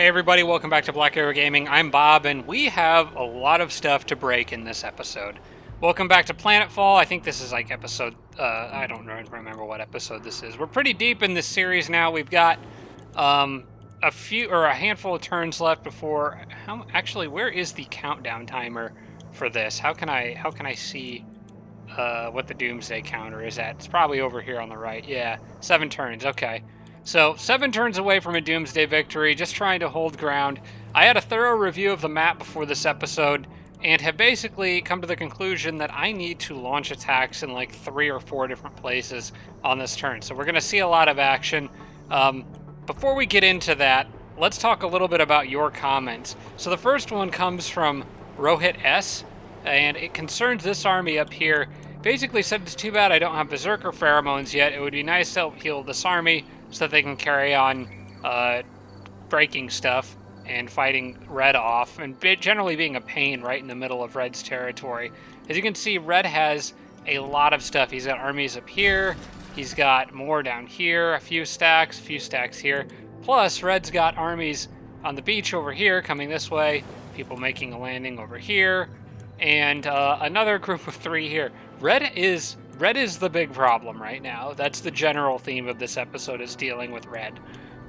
Hey everybody, welcome back to Black Arrow Gaming. I'm Bob, and we have a lot of stuff to break in this episode. Welcome back to Planetfall. I think this is like episode, I don't remember what episode this is. We're pretty deep in this series now. We've got a handful of turns left before, actually, where is the countdown timer for this? How can I see what the Doomsday counter is at? It's probably over here on the right. Yeah, 7 turns, okay. So, 7 turns away from a Doomsday victory, just trying to hold ground. I had a thorough review of the map before this episode, and have basically come to the conclusion that I need to launch attacks in like 3 or 4 different places on this turn. So we're going to see a lot of action. Before we get into that, let's talk a little bit about your comments. So the first one comes from Rohit S, and it concerns this army up here. Basically said it's too bad I don't have Berserker Pheromones yet. It would be nice to help heal this army so that they can carry on breaking stuff and fighting Red off, and generally being a pain right in the middle of Red's territory. As you can see, Red has a lot of stuff. He's got armies up here, he's got more down here, a few stacks here. Plus, Red's got armies on the beach over here coming this way, people making a landing over here, and another group of 3 here. Red is the big problem right now. That's the general theme of this episode, is dealing with Red.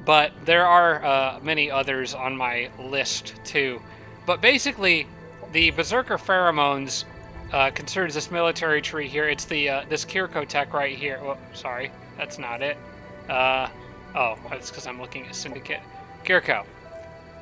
But there are many others on my list too. But basically, the Berserker Pheromones concerns this military tree here. It's the this Kirko tech right here. Oh, sorry, that's not it. Oh, that's because I'm looking at Syndicate. Kirko.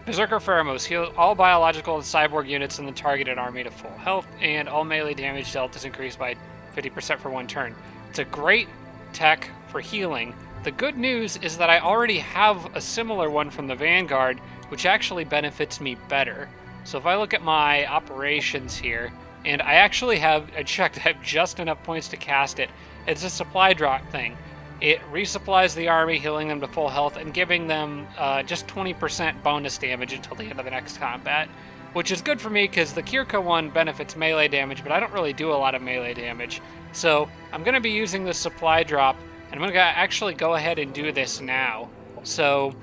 Berserker Pheromones heal all biological and cyborg units in the targeted army to full health, and all melee damage dealt is increased by 50% for 1 turn. It's a great tech for healing. The good news is that I already have a similar one from the Vanguard, which actually benefits me better. So if I look at my operations here, and I checked, I have just enough points to cast it. It's a supply drop thing. It resupplies the army, healing them to full health, and giving them just 20% bonus damage until the end of the next combat, which is good for me because the Kirko one benefits melee damage, but I don't really do a lot of melee damage. So I'm going to be using this supply drop, and I'm going to actually go ahead and do this now. So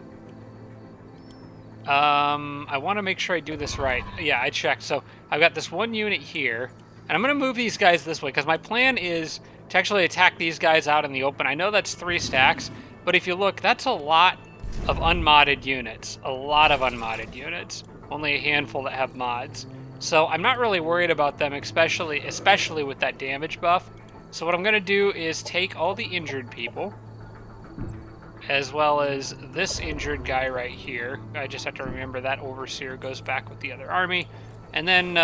I want to make sure I do this right. Yeah, I checked. So I've got this 1 unit here, and I'm going to move these guys this way because my plan is to actually attack these guys out in the open. I know that's 3 stacks, but if you look, that's a lot of unmodded units. A lot of unmodded units. Only a handful that have mods. So I'm not really worried about them, especially with that damage buff. So what I'm going to do is take all the injured people, as well as this injured guy right here. I just have to remember that Overseer goes back with the other army. And then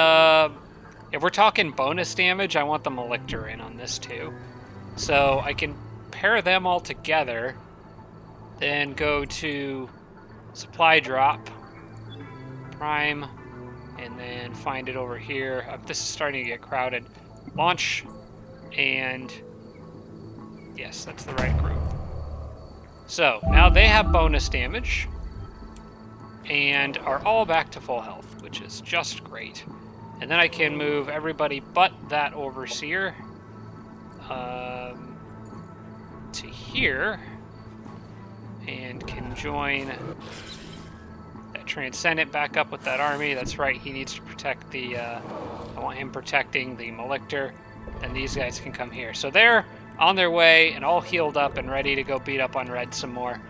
if we're talking bonus damage, I want the Malictor in on this too. So I can pair them all together, then go to supply drop, prime, and then find it over here. This is starting to get crowded. Launch, and yes, that's the right group. So now they have bonus damage and are all back to full health, which is just great. And then I can move everybody but that Overseer to here, and can join that Transcendent back up with that army. That's right, he needs to protect the, I want him protecting the Malictor, and these guys can come here. So they're on their way and all healed up and ready to go beat up on Red some more.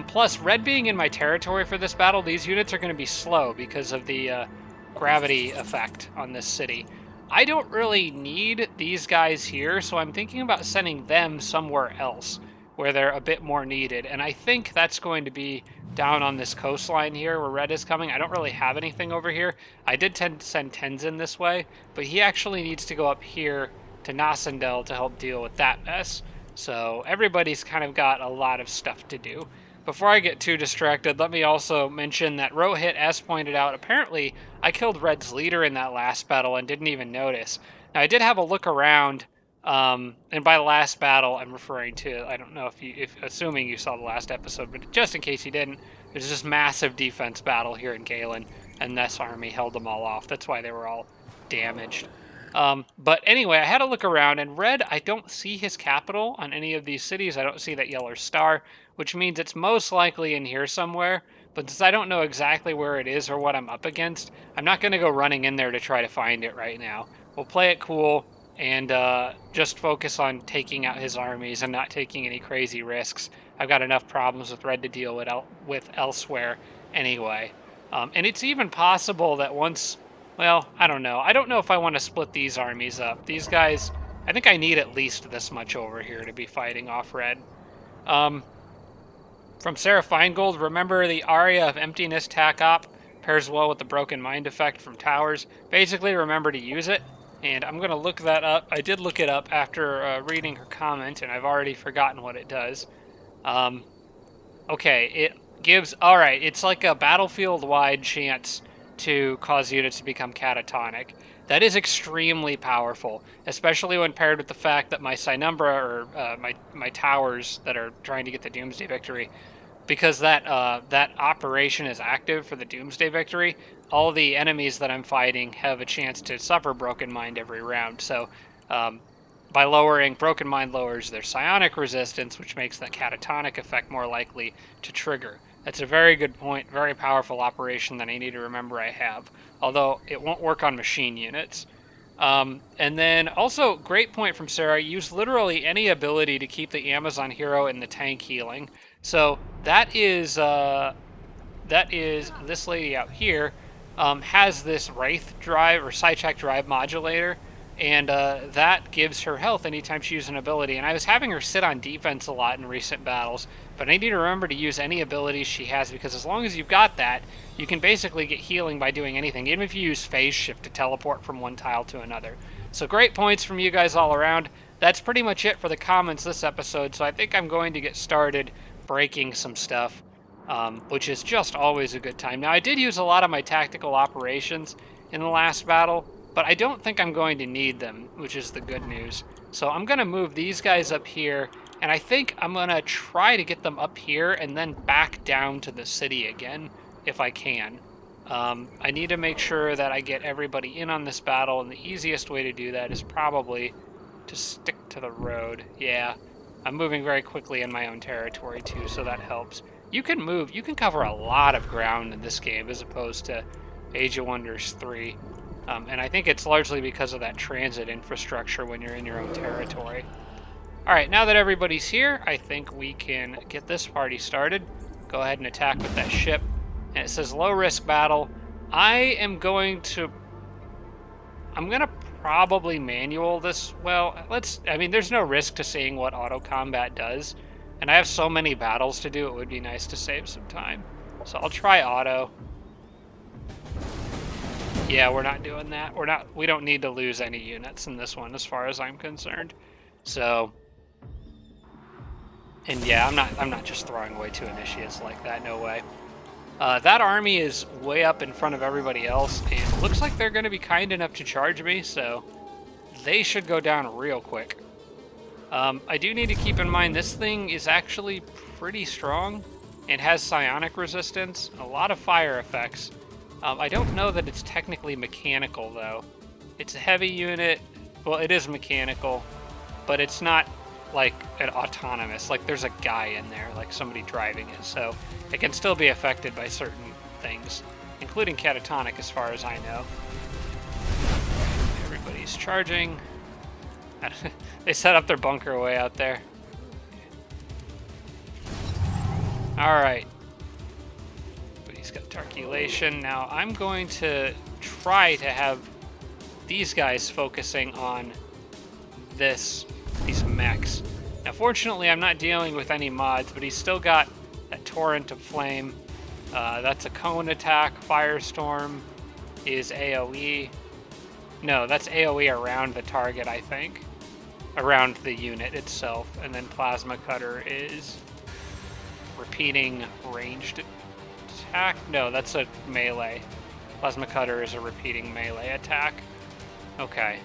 Plus, Red being in my territory for this battle, these units are going to be slow because of the gravity effect on this city. I don't really need these guys here, so I'm thinking about sending them somewhere else where they're a bit more needed, and I think that's going to be down on this coastline here where Red is coming. I don't really have anything over here. I did tend to send Tenzin this way, but he actually needs to go up here to Nascendel to help deal with that mess. So everybody's kind of got a lot of stuff to do. Before I get too distracted, let me also mention that Rohit S pointed out, apparently I killed Red's leader in that last battle and didn't even notice. Now I did have a look around, and by the last battle I'm referring to, I don't know if assuming you saw the last episode, but just in case you didn't, there's this massive defense battle here in Galen, and this army held them all off. That's why they were all damaged. But anyway, I had a look around, and Red, I don't see his capital on any of these cities. I don't see that yellow star, which means it's most likely in here somewhere. But since I don't know exactly where it is or what I'm up against, I'm not going to go running in there to try to find it right now. We'll play it cool and just focus on taking out his armies and not taking any crazy risks. I've got enough problems with red to deal with elsewhere anyway. And it's even possible that once, well, I don't know. I don't know if I want to split these armies up. These guys, I think I need at least this much over here to be fighting off red. From Sarah Feingold, remember the aria of Emptiness Tac Op pairs well with the Broken Mind effect from Towers. Basically, remember to use it, and I'm going to look that up. I did look it up after reading her comment, and I've already forgotten what it does. Okay, it gives... Alright, it's like a battlefield-wide chance to cause units to become catatonic. That is extremely powerful, especially when paired with the fact that my Cynumbra, or my towers that are trying to get the Doomsday Victory, because that operation is active for the Doomsday Victory, all the enemies that I'm fighting have a chance to suffer Broken Mind every round. So by lowering, Broken Mind lowers their psionic resistance, which makes that catatonic effect more likely to trigger. That's a very good point, very powerful operation that I need to remember I have, although it won't work on machine units. And then also, great point from Sarah, use literally any ability to keep the Amazon hero in the tank healing. So that is this lady out here has this Wraith drive or Sidetrack drive modulator, and that gives her health anytime she uses an ability. And I was having her sit on defense a lot in recent battles, but I need to remember to use any abilities she has, because as long as you've got that, you can basically get healing by doing anything, even if you use phase shift to teleport from one tile to another. So great points from you guys all around. That's pretty much it for the comments this episode, so I think I'm going to get started breaking some stuff, which is just always a good time. Now, I did use a lot of my tactical operations in the last battle, but I don't think I'm going to need them, which is the good news. So I'm going to move these guys up here, and I think I'm going to try to get them up here and then back down to the city again, if I can. I need to make sure that I get everybody in on this battle, and the easiest way to do that is probably to stick to the road. Yeah, I'm moving very quickly in my own territory too, so that helps. You can move, you can cover a lot of ground in this game as opposed to Age of Wonders 3. And I think it's largely because of that transit infrastructure when you're in your own territory. Alright, now that everybody's here, I think we can get this party started. Go ahead and attack with that ship. And it says low risk battle. I'm going to probably manual this. Well, there's no risk to seeing what auto combat does. And I have so many battles to do, it would be nice to save some time. So I'll try auto. Yeah, we're not doing that. We don't need to lose any units in this one as far as I'm concerned. So, and yeah, I'm not just throwing away 2 initiates like that, no way. That army is way up in front of everybody else, and it looks like they're going to be kind enough to charge me, so they should go down real quick. I do need to keep in mind this thing is actually pretty strong and has psionic resistance, a lot of fire effects. I don't know that it's technically mechanical, though. It's a heavy unit. Well, it is mechanical, but it's not like an autonomous. Like, there's a guy in there, like somebody driving it, so it can still be affected by certain things, including catatonic, as far as I know. Everybody's charging. They set up their bunker way out there. Alright. But he's got Tarculation. Now, I'm going to try to have these guys focusing on these mechs. Now, fortunately, I'm not dealing with any mods, but he's still got that Torrent of Flame. That's a cone attack. Firestorm is AoE. No, that's AoE around the target, I think. Around the unit itself. And then Plasma Cutter is repeating ranged attack. No, that's a melee. Plasma Cutter is a repeating melee attack. Okay.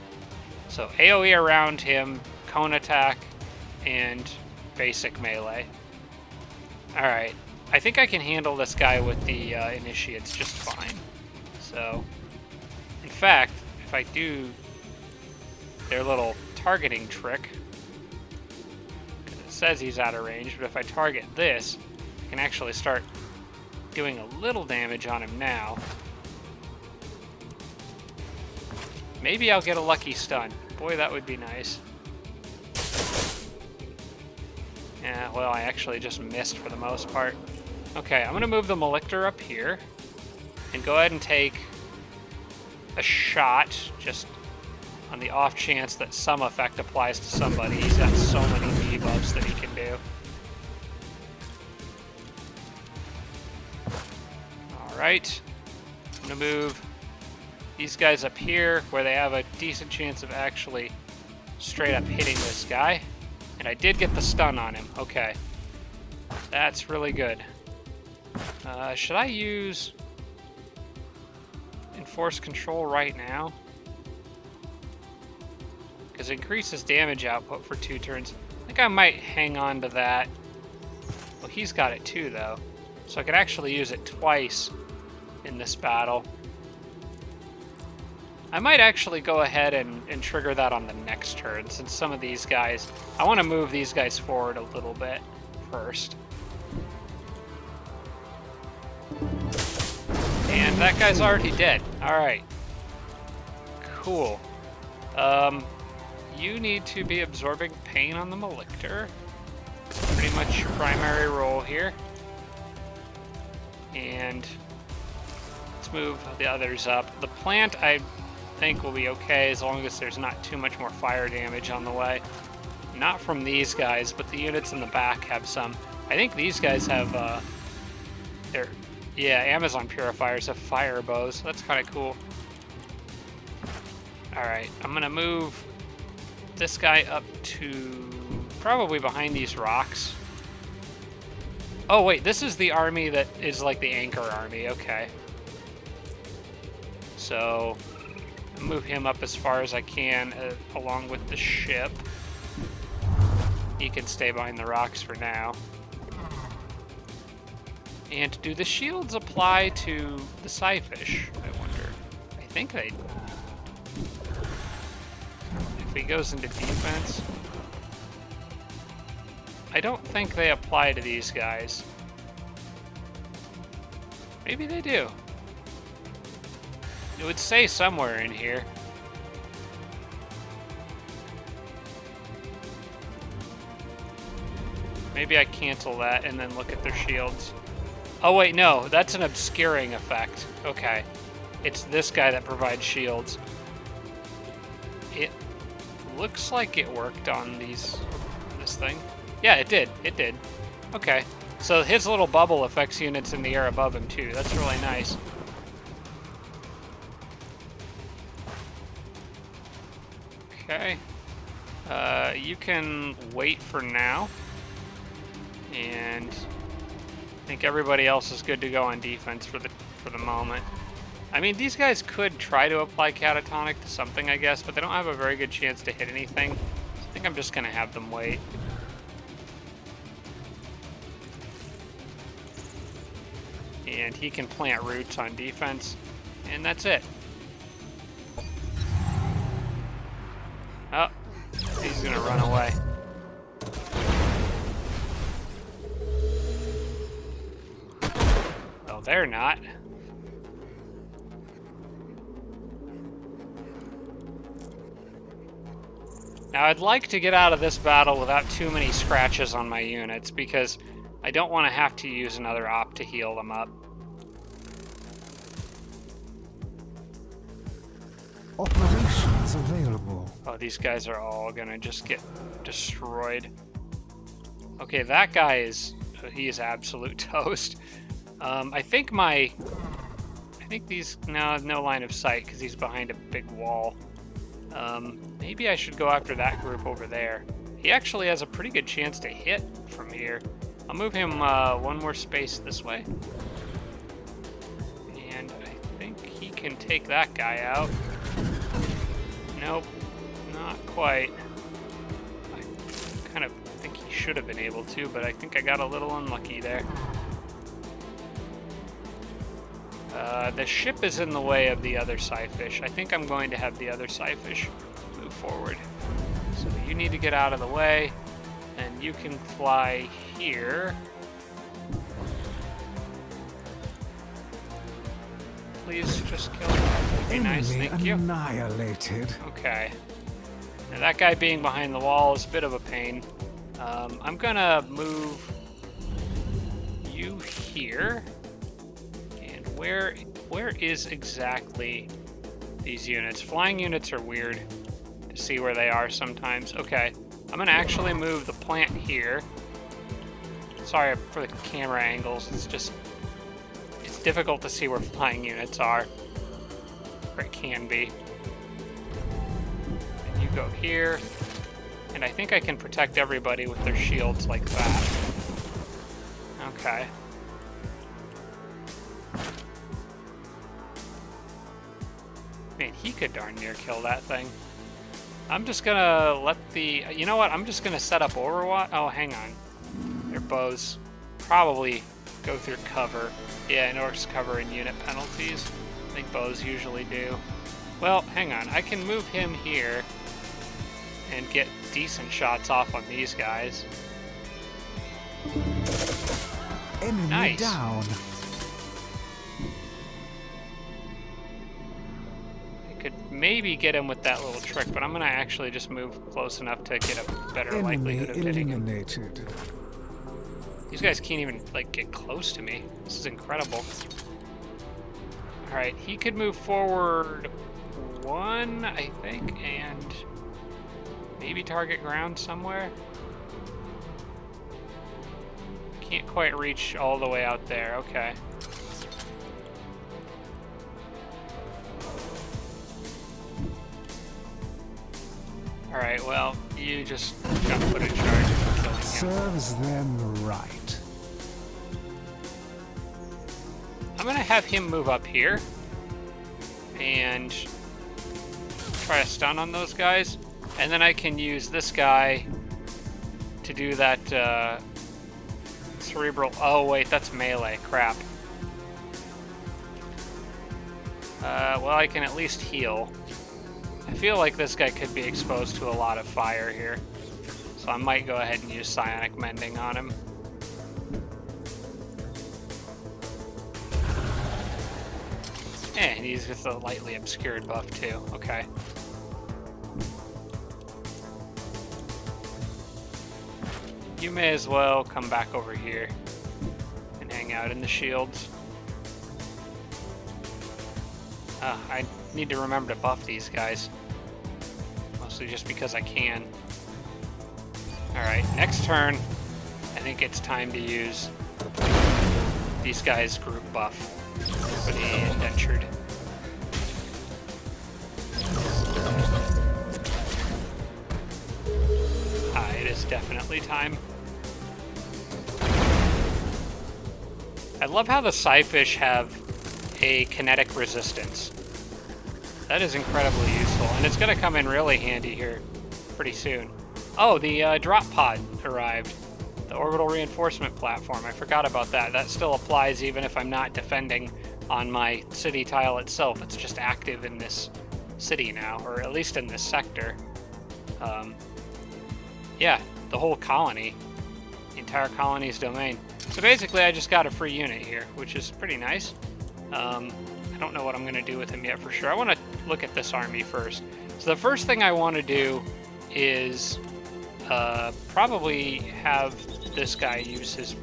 So AoE around him, cone attack, and basic melee. Alright. I think I can handle this guy with the initiates just fine. So, in fact, if I do their little targeting trick, because it says he's out of range, but if I target this, I can actually start doing a little damage on him now. Maybe I'll get a lucky stun. Boy, that would be nice. Yeah, well, I actually just missed for the most part. Okay, I'm going to move the Malictor up here and go ahead and take a shot just on the off chance that some effect applies to somebody. He's got so many debuffs that he can do. Alright, I'm going to move these guys up here where they have a decent chance of actually straight up hitting this guy. And I did get the stun on him. Okay. That's really good. Should I use Enforce Control right now? Because it increases damage output for 2 turns. I think I might hang on to that. Well, he's got it too, though. So I could actually use it twice in this battle. I might actually go ahead and trigger that on the next turn, since some of these guys... I want to move these guys forward a little bit first. And that guy's already dead. Alright. Cool. You need to be absorbing pain on the Malictor. Pretty much your primary role here. And let's move the others up. The plant, I think, will be okay as long as there's not too much more fire damage on the way. Not from these guys, but the units in the back have some. I think these guys have, Amazon Purifiers have fire bows. That's kind of cool. Alright, I'm going to move this guy up to probably behind these rocks. Oh, wait, this is the army that is like the anchor army. Okay. So, move him up as far as I can along with the ship. He can stay behind the rocks for now. And do the shields apply to the Psyfish, I wonder? I think they... If he goes into defense... I don't think they apply to these guys. Maybe they do. It would say somewhere in here. Maybe I cancel that and then look at their shields. Oh wait, no, that's an obscuring effect. Okay. It's this guy that provides shields. It looks like it worked on this thing. Yeah, it did. It did. Okay. So his little bubble affects units in the air above him too. That's really nice. Okay. You can wait for now. And I think everybody else is good to go on defense for the moment. I mean, these guys could try to apply catatonic to something, I guess, but they don't have a very good chance to hit anything. So I think I'm just going to have them wait. And he can plant roots on defense, and that's it. Oh, he's going to run away. Well, they're not. Now, I'd like to get out of this battle without too many scratches on my units, because I don't want to have to use another op to heal them up. Operations available. Oh, these guys are all gonna just get destroyed. Okay, that guy is... he is absolute toast. I think these... no line of sight, because he's behind a big wall. Maybe I should go after that group over there. He actually has a pretty good chance to hit from here. I'll move him one more space this way. And I think he can take that guy out. Nope, not quite. I kind of think he should have been able to, but I think I got a little unlucky there. The ship is in the way of the other Psyfish. I think I'm going to have the other Psyfish move forward. So you need to get out of the way, and you can fly here. please just kill him? That would be nice, Enemy thank you. annihilated. Okay. Now that guy being behind the wall is a bit of a pain. I'm gonna move you here. And where is exactly these units? Flying units are weird to see where they are sometimes. Okay, I'm gonna actually move the plant here. Sorry for the camera angles, it's difficult to see where flying units are. Or it can be. And you go here. And I think I can protect everybody with their shields like that. Okay. Man, he could darn near kill that thing. I'm just gonna let the... You know what? I'm just gonna set up Overwatch. Oh, hang on. Their bows probably go through cover. Yeah, Norse cover and unit penalties. I think bows usually do. Well, hang on. I can move him here and get decent shots off on these guys. Enemy Nice. down. I could maybe get him with that little trick, but I'm gonna actually just move close enough to get a better Enemy likelihood of hitting him. eliminated. These guys can't even, like, get close to me. This is incredible. Alright, he could move forward one, I think, and maybe target ground somewhere. Can't quite reach all the way out there. Okay. Alright, well, you just got put in charge of killing him. Serves them right. I'm gonna have him move up here and try a stun on those guys, and then I can use this guy to do that cerebral. Oh wait, that's melee. Crap. Well, I can at least heal. I feel like this guy could be exposed to a lot of fire here, so I might go ahead and use psionic mending on him. And he's just a lightly obscured buff too. Okay. You may as well come back over here and hang out in the shields. I need to remember to buff these guys. Mostly just because I can. Alright, next turn, I think it's time to use these guys' group buff for the indentured. It is definitely time. I love how the Psyfish have a kinetic resistance. That is incredibly useful, and it's going to come in really handy here pretty soon. Oh, the drop pod arrived. The orbital reinforcement platform. I forgot about that. That still applies even if I'm not defending on my city tile itself. It's just active in this city now, or at least in this sector. Yeah, the whole colony. The entire colony's domain. So basically, I just got a free unit here, which is pretty nice. I don't know what I'm going to do with him yet for sure. I want to look at this army first. So the first thing I want to do is probably have this guy use his...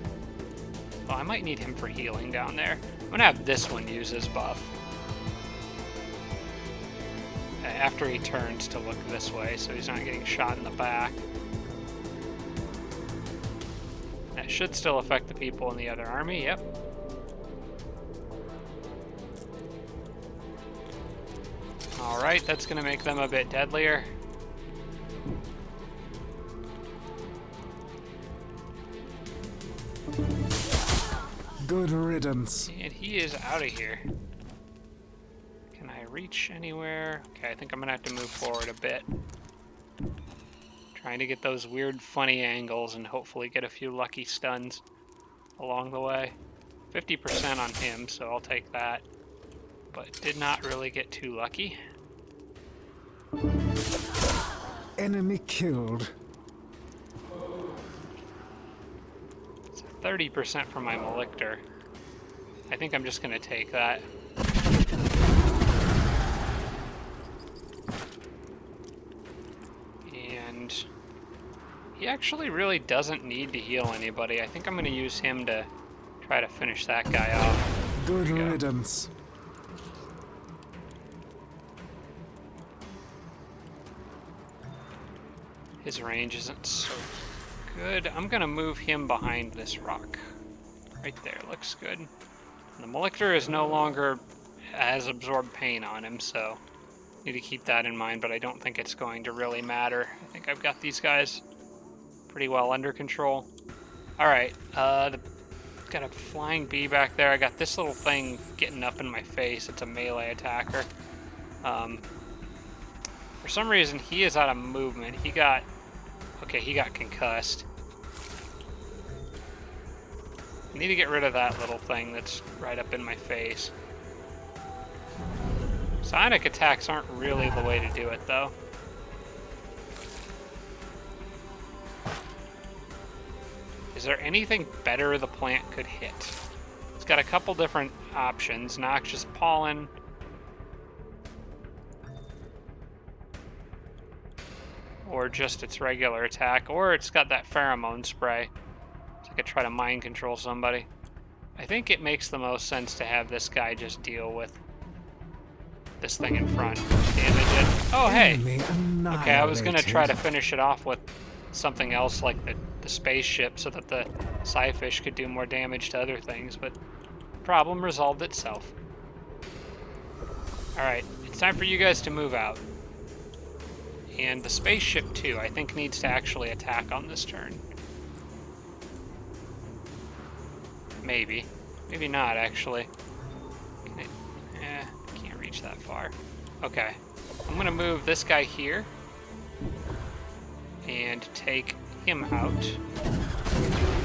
Well, I might need him for healing down there. I'm going to have this one use his buff. After he turns to look this way, so he's not getting shot in the back. That should still affect the people in the other army, yep. Alright, that's going to make them a bit deadlier. Good riddance. And he is out of here. Can I reach anywhere? Okay, I think I'm going to have to move forward a bit. Trying to get those weird, funny angles and hopefully get a few lucky stuns along the way. 50% on him, so I'll take that. But did not really get too lucky. Enemy killed. It's 30% from my Malictor. I think I'm just going to take that. And he actually really doesn't need to heal anybody. I think I'm going to use him to try to finish that guy off. Good riddance. His range isn't so good. I'm going to move him behind this rock. Right there, looks good. The Malictor is no longer has absorbed pain on him, so need to keep that in mind, but I don't think it's going to really matter. I think I've got these guys pretty well under control. Alright, got a flying bee back there. I got this little thing getting up in my face. It's a melee attacker. For some reason, he is out of movement. He got concussed. I need to get rid of that little thing that's right up in my face. Psionic attacks aren't really the way to do it, though. Is there anything better the plant could hit? It's got a couple different options. Noxious pollen. Or just its regular attack. Or it's got that pheromone spray. So I could try to mind control somebody. I think it makes the most sense to have this guy just deal with this thing in front. Damage it. Oh, hey! Okay, I was gonna try to finish it off with something else like the spaceship so that the Psyfish could do more damage to other things, but problem resolved itself. Alright, it's time for you guys to move out. And the spaceship, too, I think needs to actually attack on this turn. Maybe. Maybe not, actually. Can it? Can't reach that far. Okay. I'm going to move this guy here. And take him out.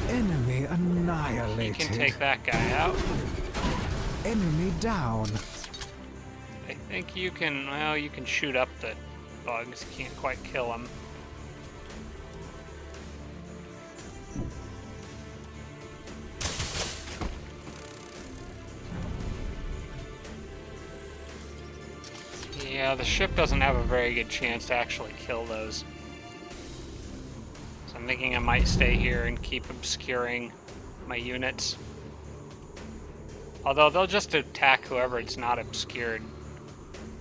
Enemy annihilated. He can take that guy out. Enemy down. I think you can, well, you can shoot up the bugs. You can't quite kill them. Yeah, the ship doesn't have a very good chance to actually kill those. So I'm thinking I might stay here and keep obscuring my units. Although they'll just attack whoever it's not obscured.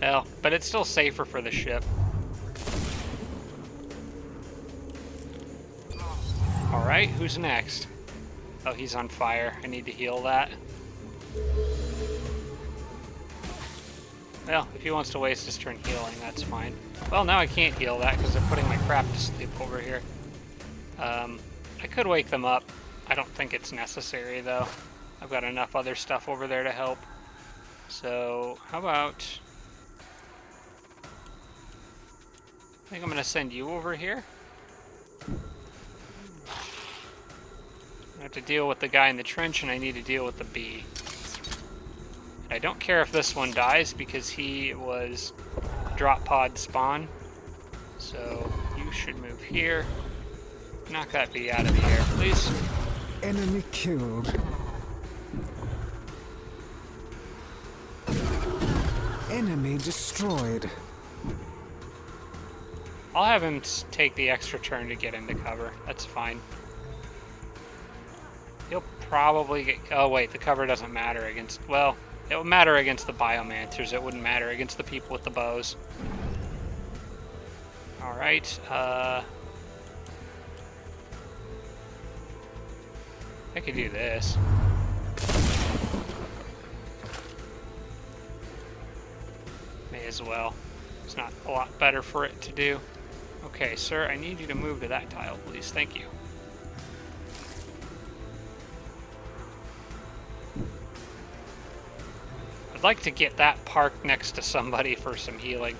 Well, but it's still safer for the ship. Alright, who's next? Oh, he's on fire. I need to heal that. Well, if he wants to waste his turn healing, that's fine. Well, now I can't heal that because they're putting my crap to sleep over here. I could wake them up. I don't think it's necessary, though. I've got enough other stuff over there to help. So, how about... I think I'm going to send you over here. I have to deal with the guy in the trench, and I need to deal with the bee. I don't care if this one dies because he was drop pod spawn. So you should move here. Knock that bee out of the air, please. Enemy killed. Enemy destroyed. I'll have him take the extra turn to get into cover. That's fine. He'll probably get... Oh, wait, the cover doesn't matter against... Well... It would matter against the biomancers. It wouldn't matter against the people with the bows. Alright, I could do this. May as well. It's not a lot better for it to do. Okay, sir, I need you to move to that tile, please. Thank you. I'd like to get that parked next to somebody for some healing.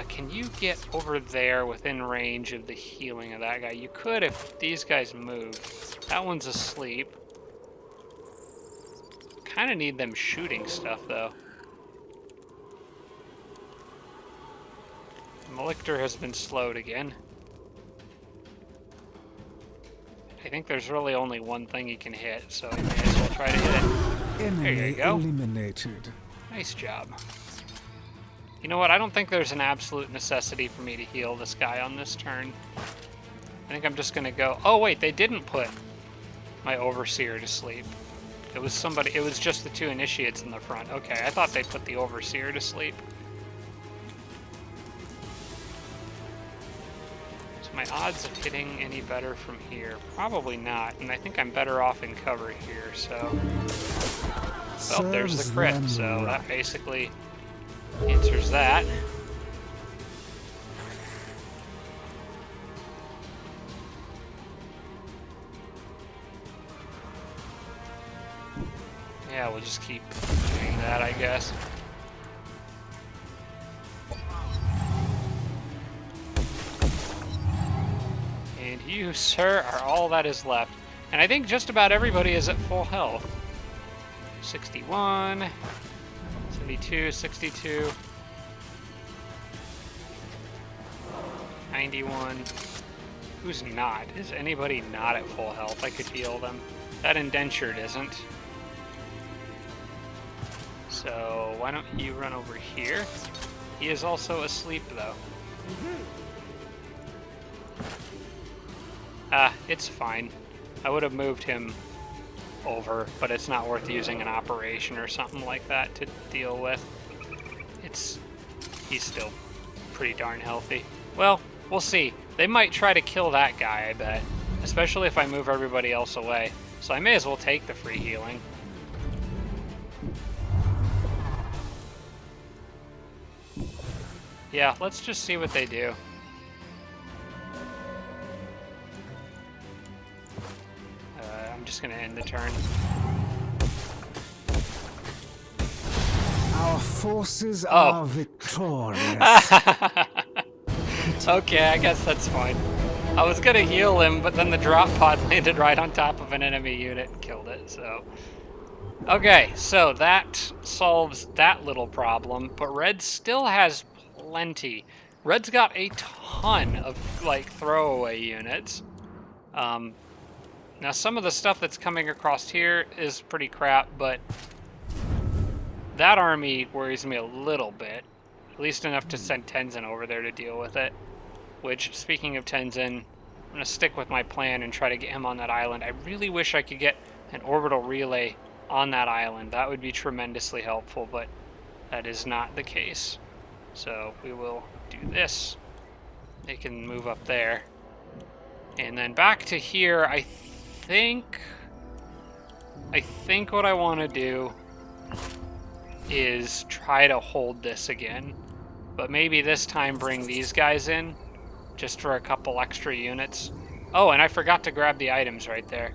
Can you get over there within range of the healing of that guy? You could if these guys move. That one's asleep. Kind of need them shooting stuff, though. Malictor has been slowed again. I think there's really only one thing he can hit, so he may as well try to hit it. There you go. Eliminated. Nice job. You know what? I don't think there's an absolute necessity for me to heal this guy on this turn. I think I'm just going to go... Oh, wait, they didn't put my Overseer to sleep. It was somebody... It was just the 2 Initiates in the front. Okay, I thought they put the Overseer to sleep. So my odds of hitting any better from here? Probably not, and I think I'm better off in cover here, so... Well, there's the crit, so that basically answers that. Yeah, we'll just keep doing that, I guess. And you, sir, are all that is left. And I think just about everybody is at full health. 61, 72, 62, 91. Who's not? Is anybody not at full health? I could heal them. That indentured isn't. So why don't you run over here? He is also asleep, though. It's fine. I would have moved him over, but it's not worth using an operation or something like that to deal with. He's still pretty darn healthy. Well, we'll see. They might try to kill that guy, I bet. Especially if I move everybody else away. So I may as well take the free healing. Yeah, let's just see what they do. I'm just gonna end the turn. Our forces are victorious. Okay, I guess that's fine. I was gonna heal him, but then the drop pod landed right on top of an enemy unit and killed it, so... Okay, so that solves that little problem, but Red still has plenty. Red's got a ton of, like, throwaway units. Now, some of the stuff that's coming across here is pretty crap, but that army worries me a little bit. At least enough to send Tenzin over there to deal with it. Which, speaking of Tenzin, I'm going to stick with my plan and try to get him on that island. I really wish I could get an orbital relay on that island. That would be tremendously helpful, but that is not the case. So we will do this. They can move up there. And then back to here, I think what I want to do is try to hold this again. But maybe this time bring these guys in, just for a couple extra units. Oh, and I forgot to grab the items right there.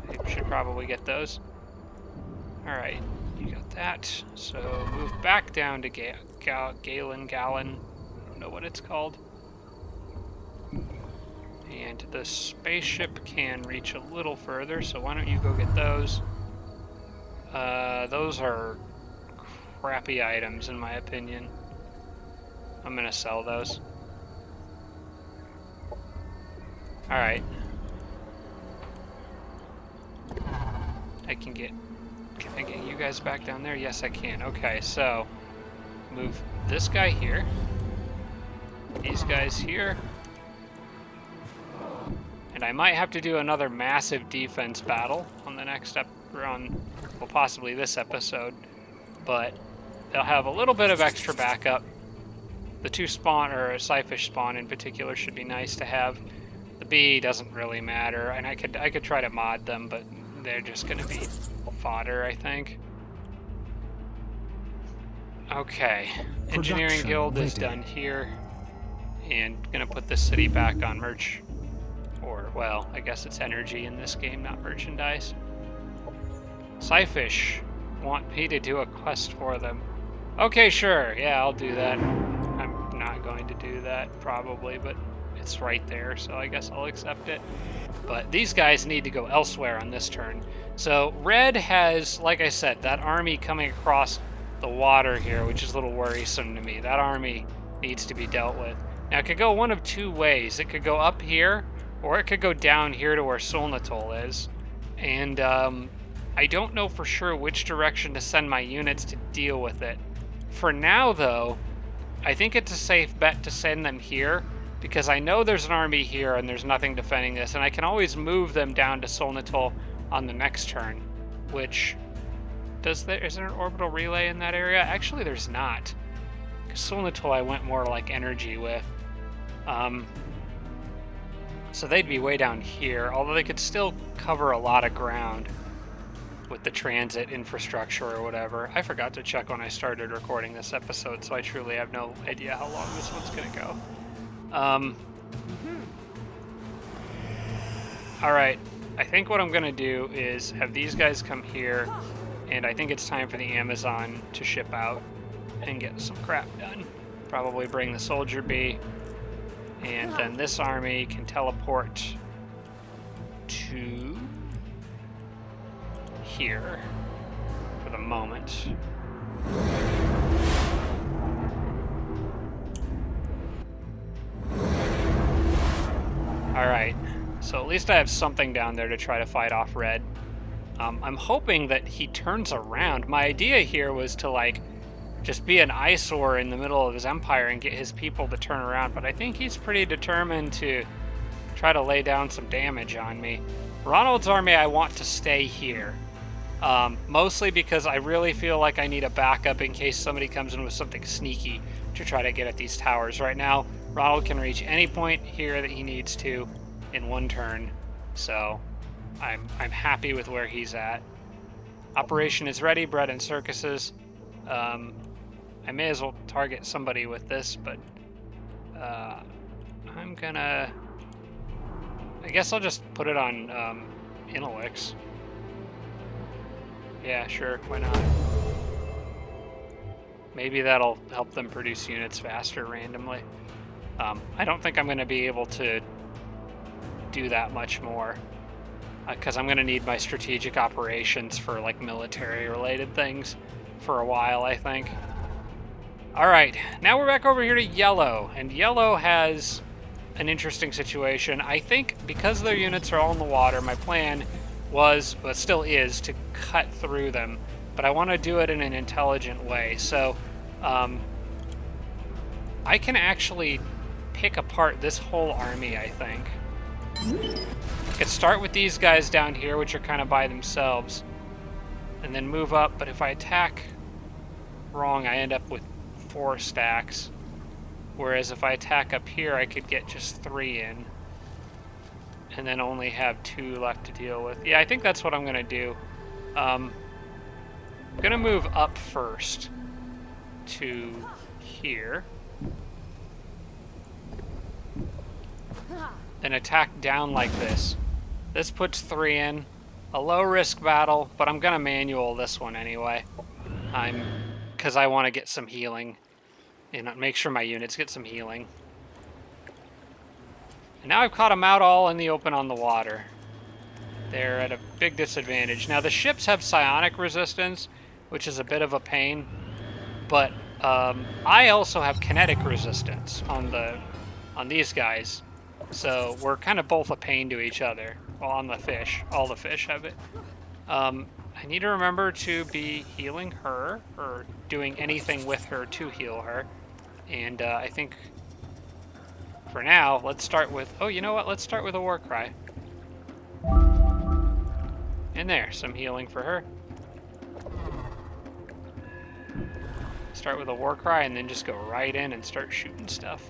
I should probably get those. Alright, you got that. So move back down to Galen. I don't know what it's called. And the spaceship can reach a little further, so why don't you go get those? Those are crappy items, in my opinion. I'm gonna sell those. Alright. Can I get you guys back down there? Yes, I can. Okay, so move this guy here. These guys here. And I might have to do another massive defense battle on the next well, possibly this episode. But they'll have a little bit of extra backup. The 2 spawn, or a Psyfish spawn in particular, should be nice to have. The bee doesn't really matter, and I could try to mod them, but they're just gonna be fodder, I think. Okay, Engineering Guild is done here, and gonna put this city back on merch, or, well, I guess it's energy in this game, not merchandise. Psyfish want me to do a quest for them. Okay, sure, yeah, I'll do that. I'm not going to do that, probably, but it's right there, so I guess I'll accept it. But these guys need to go elsewhere on this turn. So Red has, like I said, that army coming across the water here, which is a little worrisome to me. That army needs to be dealt with. Now, it could go one of 2 ways. It could go up here, or it could go down here to where Solnatol is. And I don't know for sure which direction to send my units to deal with it. For now, though, I think it's a safe bet to send them here, because I know there's an army here and there's nothing defending this, and I can always move them down to Solnitol on the next turn, which... is there an orbital relay in that area? Actually, there's not. Because Solnitol I went more like energy with. So they'd be way down here, although they could still cover a lot of ground with the transit infrastructure or whatever. I forgot to check when I started recording this episode, so I truly have no idea how long this one's going to go. Alright, I think what I'm going to do is have these guys come here, and I think it's time for the Amazon to ship out and get some crap done. Probably bring the soldier bee, and then this army can teleport to here for the moment. Alright, so at least I have something down there to try to fight off red. I'm hoping that he turns around. My idea here was to, like, just be an eyesore in the middle of his empire and get his people to turn around, but I think he's pretty determined to try to lay down some damage on me. Ronald's army I want to stay here. Mostly because I really feel like I need a backup in case somebody comes in with something sneaky to try to get at these towers. Right now, Ronald can reach any point here that he needs to in one turn, so I'm happy with where he's at. Operation is ready, bread and circuses. I may as well target somebody with this, but I'm gonna... I guess I'll just put it on Intelix. Yeah, sure, why not? Maybe that'll help them produce units faster randomly. I don't think I'm going to be able to do that much more, because I'm going to need my strategic operations for, like, military-related things for a while, I think. Alright, now we're back over here to yellow, and yellow has an interesting situation. I think because their units are all in the water, my plan was, but still is, to cut through them, but I want to do it in an intelligent way. So I can actually pick apart this whole army, I think. I could start with these guys down here, which are kind of by themselves, and then move up, but if I attack wrong, I end up with 4 stacks, whereas if I attack up here, I could get just 3 in, and then only have 2 left to deal with. Yeah, I think that's what I'm going to do. I'm going to move up first to here, then attack down like this. This puts 3 in. A low-risk battle, but I'm going to manual this one anyway. Because I want to get some healing. And make sure my units get some healing. And now I've caught them out all in the open on the water. They're at a big disadvantage. Now the ships have psionic resistance, which is a bit of a pain. But I also have kinetic resistance on these guys. So we're kind of both a pain to each other. Well, on the fish. All the fish have it. I need to remember to be healing her, or doing anything with her to heal her. And I think, for now, let's start with... Oh, you know what? Let's start with a war cry. And there, some healing for her. Start with a war cry and then just go right in and start shooting stuff.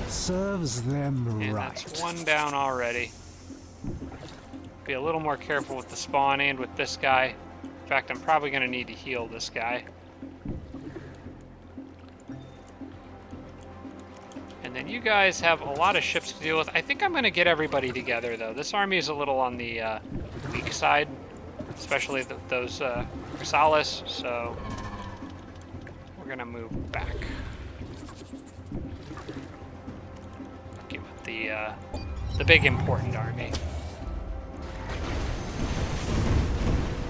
Serves them And right. that's 1 down already. Be a little more careful with the spawn and with this guy. In fact, I'm probably going to need to heal this guy. And then you guys have a lot of ships to deal with. I think I'm going to get everybody together, though. This army is a little on the weak side, especially those Chrysalis, so we're going to move back. Get with the big important army.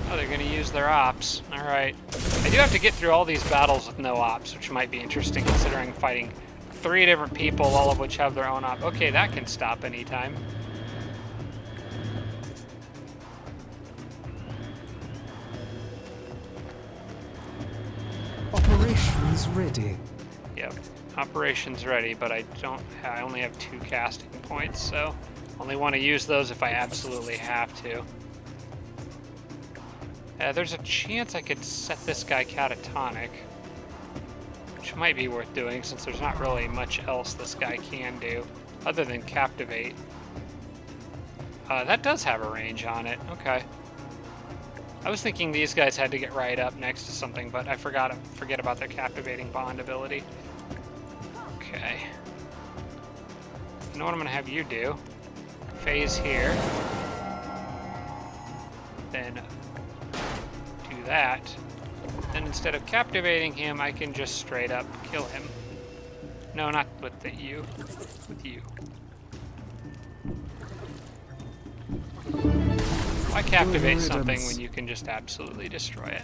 Oh, they're gonna use their ops. Alright. I do have to get through all these battles with no ops, which might be interesting considering fighting 3 different people, all of which have their own op. Okay, that can stop anytime. Operations ready. Yep, operations ready, but I only have 2 casting points, so only want to use those if I absolutely have to. There's a chance I could set this guy catatonic, which might be worth doing since there's not really much else this guy can do other than captivate. That does have a range on it. Okay. I was thinking these guys had to get right up next to something, but I forget about their captivating bond ability. Okay. You know what I'm gonna have you do? Phase here. Then do that. Then instead of captivating him, I can just straight up kill him. No, not with the you. With you. Why captivate something when you can just absolutely destroy it?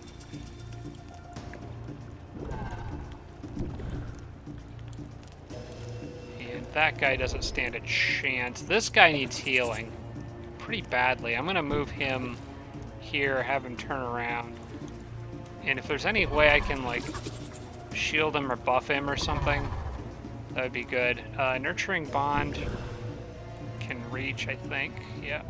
And that guy doesn't stand a chance. This guy needs healing pretty badly. I'm gonna move him here, have him turn around. And if there's any way I can, like, shield him or buff him or something, that would be good. Nurturing Bond can reach, I think. Yeah.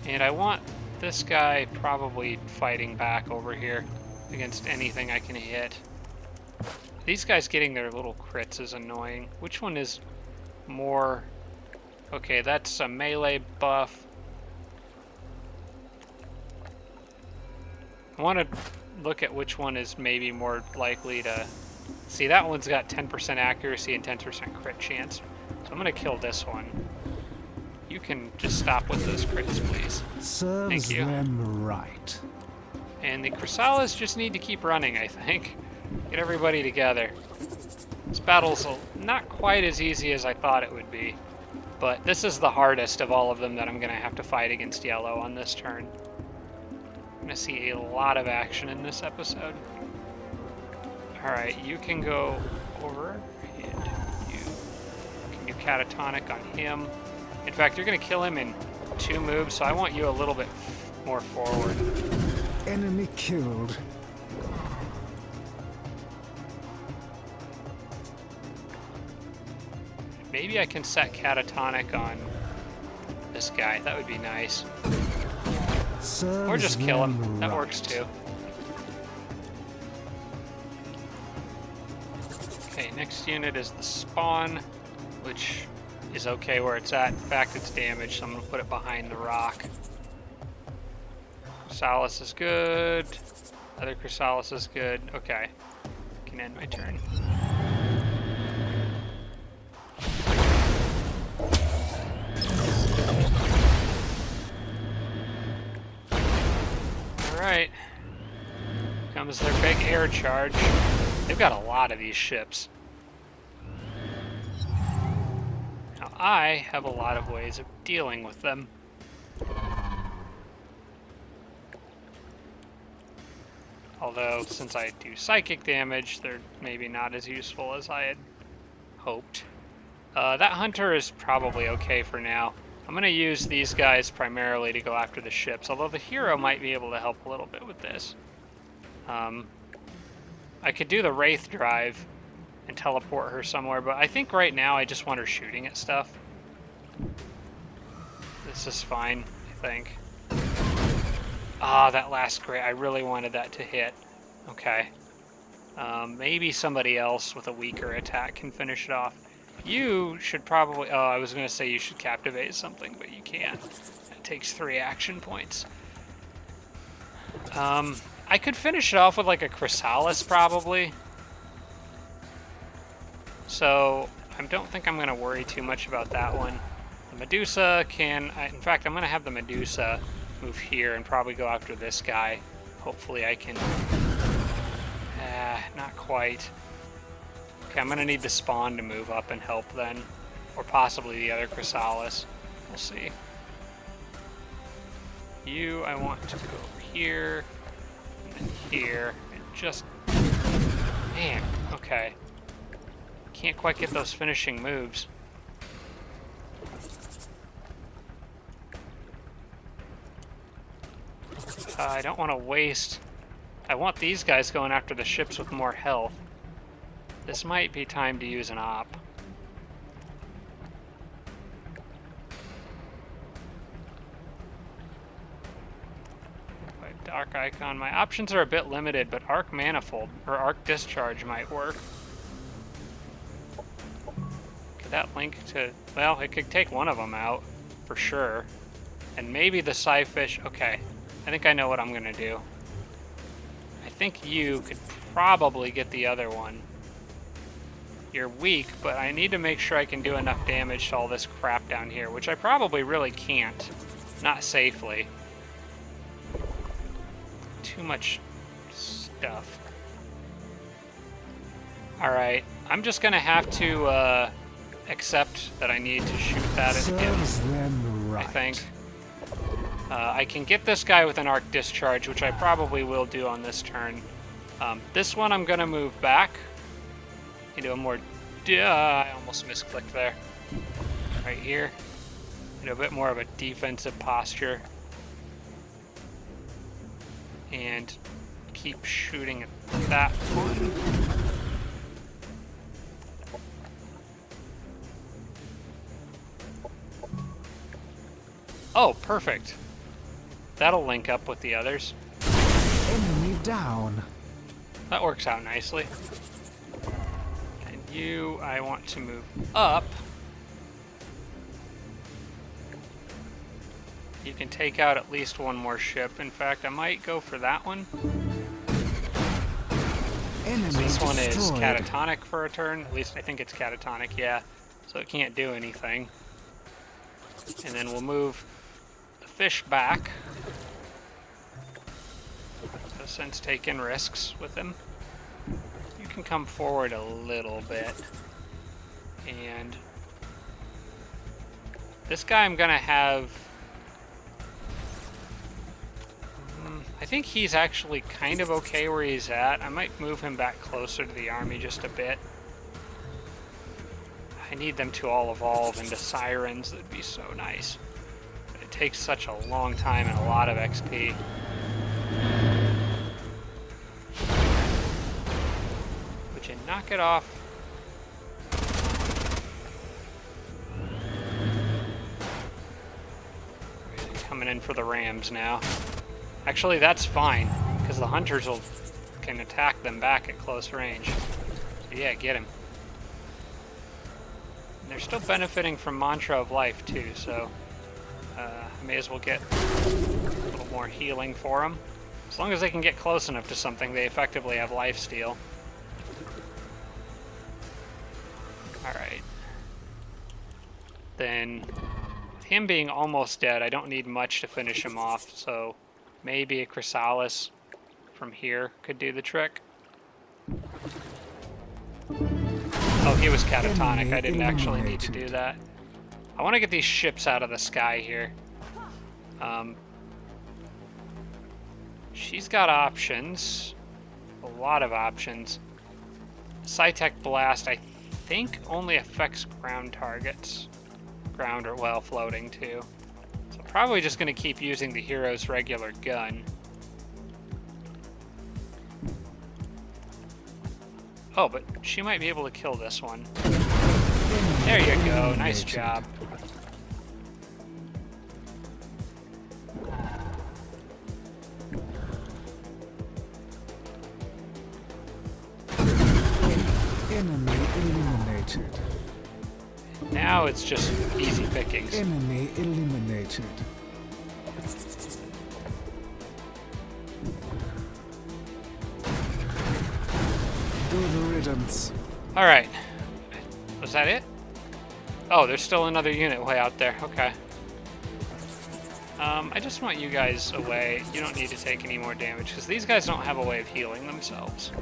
And I want this guy probably fighting back over here against anything I can hit. These guys getting their little crits is annoying. Which one is more... Okay, that's a melee buff. I want to look at which one is maybe more likely to... See, that one's got 10% accuracy and 10% crit chance. So I'm going to kill this one. You can just stop with those crits, please. Serves Thank you. them right. And the Chrysalis just need to keep running, I think. Get everybody together. This battle's not quite as easy as I thought it would be. But this is the hardest of all of them that I'm going to have to fight against yellow on this turn. I'm going to see a lot of action in this episode. Alright, you can go over, and you can do catatonic on him. In fact, you're going to kill him in 2 moves, so I want you a little bit more forward. Enemy killed. Maybe I can set catatonic on this guy. That would be nice. Serves Or just kill him. them That right. works too. Okay, next unit is the spawn, which is okay where it's at. In fact, it's damaged, so I'm going to put it behind the rock. Chrysalis is good. Other Chrysalis is good. Okay. Can end my turn. Alright. Comes their big air charge. They've got a lot of these ships. Now, I have a lot of ways of dealing with them. Although, since I do psychic damage, they're maybe not as useful as I had hoped. That hunter is probably okay for now. I'm going to use these guys primarily to go after the ships, although the hero might be able to help a little bit with this. I could do the Wraith drive and teleport her somewhere, but I think right now I just want her shooting at stuff. This is fine, I think. Ah, that last crit, I really wanted that to hit. Okay. Maybe somebody else with a weaker attack can finish it off. You should probably... Oh, I was going to say you should captivate something, but you can't. It takes 3 action points. I could finish it off with like a Chrysalis, probably. So, I don't think I'm going to worry too much about that one. The Medusa can... in fact, I'm going to have the Medusa move here and probably go after this guy. Hopefully I can... not quite. Okay, I'm going to need the spawn to move up and help then. Or possibly the other Chrysalis. We'll see. You, I want to go over here, and then here, and just... Man, okay. Can't quite get those finishing moves. I don't want to waste... I want these guys going after the ships with more health. This might be time to use an op. Dark Icon. My options are a bit limited, but Arc Manifold or Arc Discharge might work. Could that link to... Well, it could take one of them out, for sure. And maybe the Psyfish... Okay, I think I know what I'm going to do. I think you could probably get the other one. You're weak, but I need to make sure I can do enough damage to all this crap down here, which I probably really can't. Not safely. Too much stuff. Alright, I'm just gonna have to accept that I need to shoot that at him, right. I think. I can get this guy with an Arc Discharge, which I probably will do on this turn. This one I'm gonna move back into a more... I almost misclicked there. Right here. Into a bit more of a defensive posture. And keep shooting at that one. Oh, perfect. That'll link up with the others. Enemy down. That works out nicely. And you, I want to move up. You can take out at least one more ship. In fact, I might go for that one. This one is catatonic for a turn. At least I think it's catatonic, yeah. So it can't do anything. And then we'll move the fish back. So since taking risks with him, you can come forward a little bit. And this guy I'm gonna have... I think he's actually kind of okay where he's at. I might move him back closer to the army just a bit. I need them to all evolve into sirens. That'd be so nice. But it takes such a long time and a lot of XP. Would you knock it off? Coming in for the rams now. Actually, that's fine, because the hunters can attack them back at close range. So yeah, get him. And they're still benefiting from Mantra of Life, too, so I may as well get a little more healing for them. As long as they can get close enough to something, they effectively have lifesteal. Alright. Then, with him being almost dead, I don't need much to finish him off, so... Maybe a Chrysalis from here could do the trick. Oh, he was catatonic. I didn't actually need to do that. I want to get these ships out of the sky here. She's got options. A lot of options. Psytech Blast, I think, only affects ground targets. Ground or, well, floating, too. Probably just going to keep using the hero's regular gun. Oh, but she might be able to kill this one. There you go. Nice job. Enemy eliminated. Now it's just easy pickings. Enemy eliminated. Good riddance. Alright. Was that it? Oh, there's still another unit way out there. Okay. I just want you guys away. You don't need to take any more damage, because these guys don't have a way of healing themselves.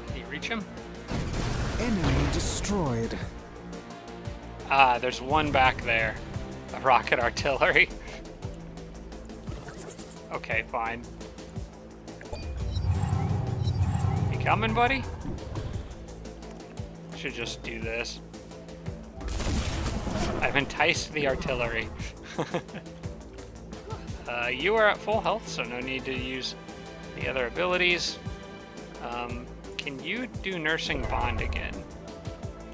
Can you reach him? Enemy destroyed. Ah, there's one back there. A rocket artillery. Okay, fine. You coming, buddy? Should just do this. I've enticed the artillery. You are at full health, so no need to use the other abilities. Can you do Nursing Bond again?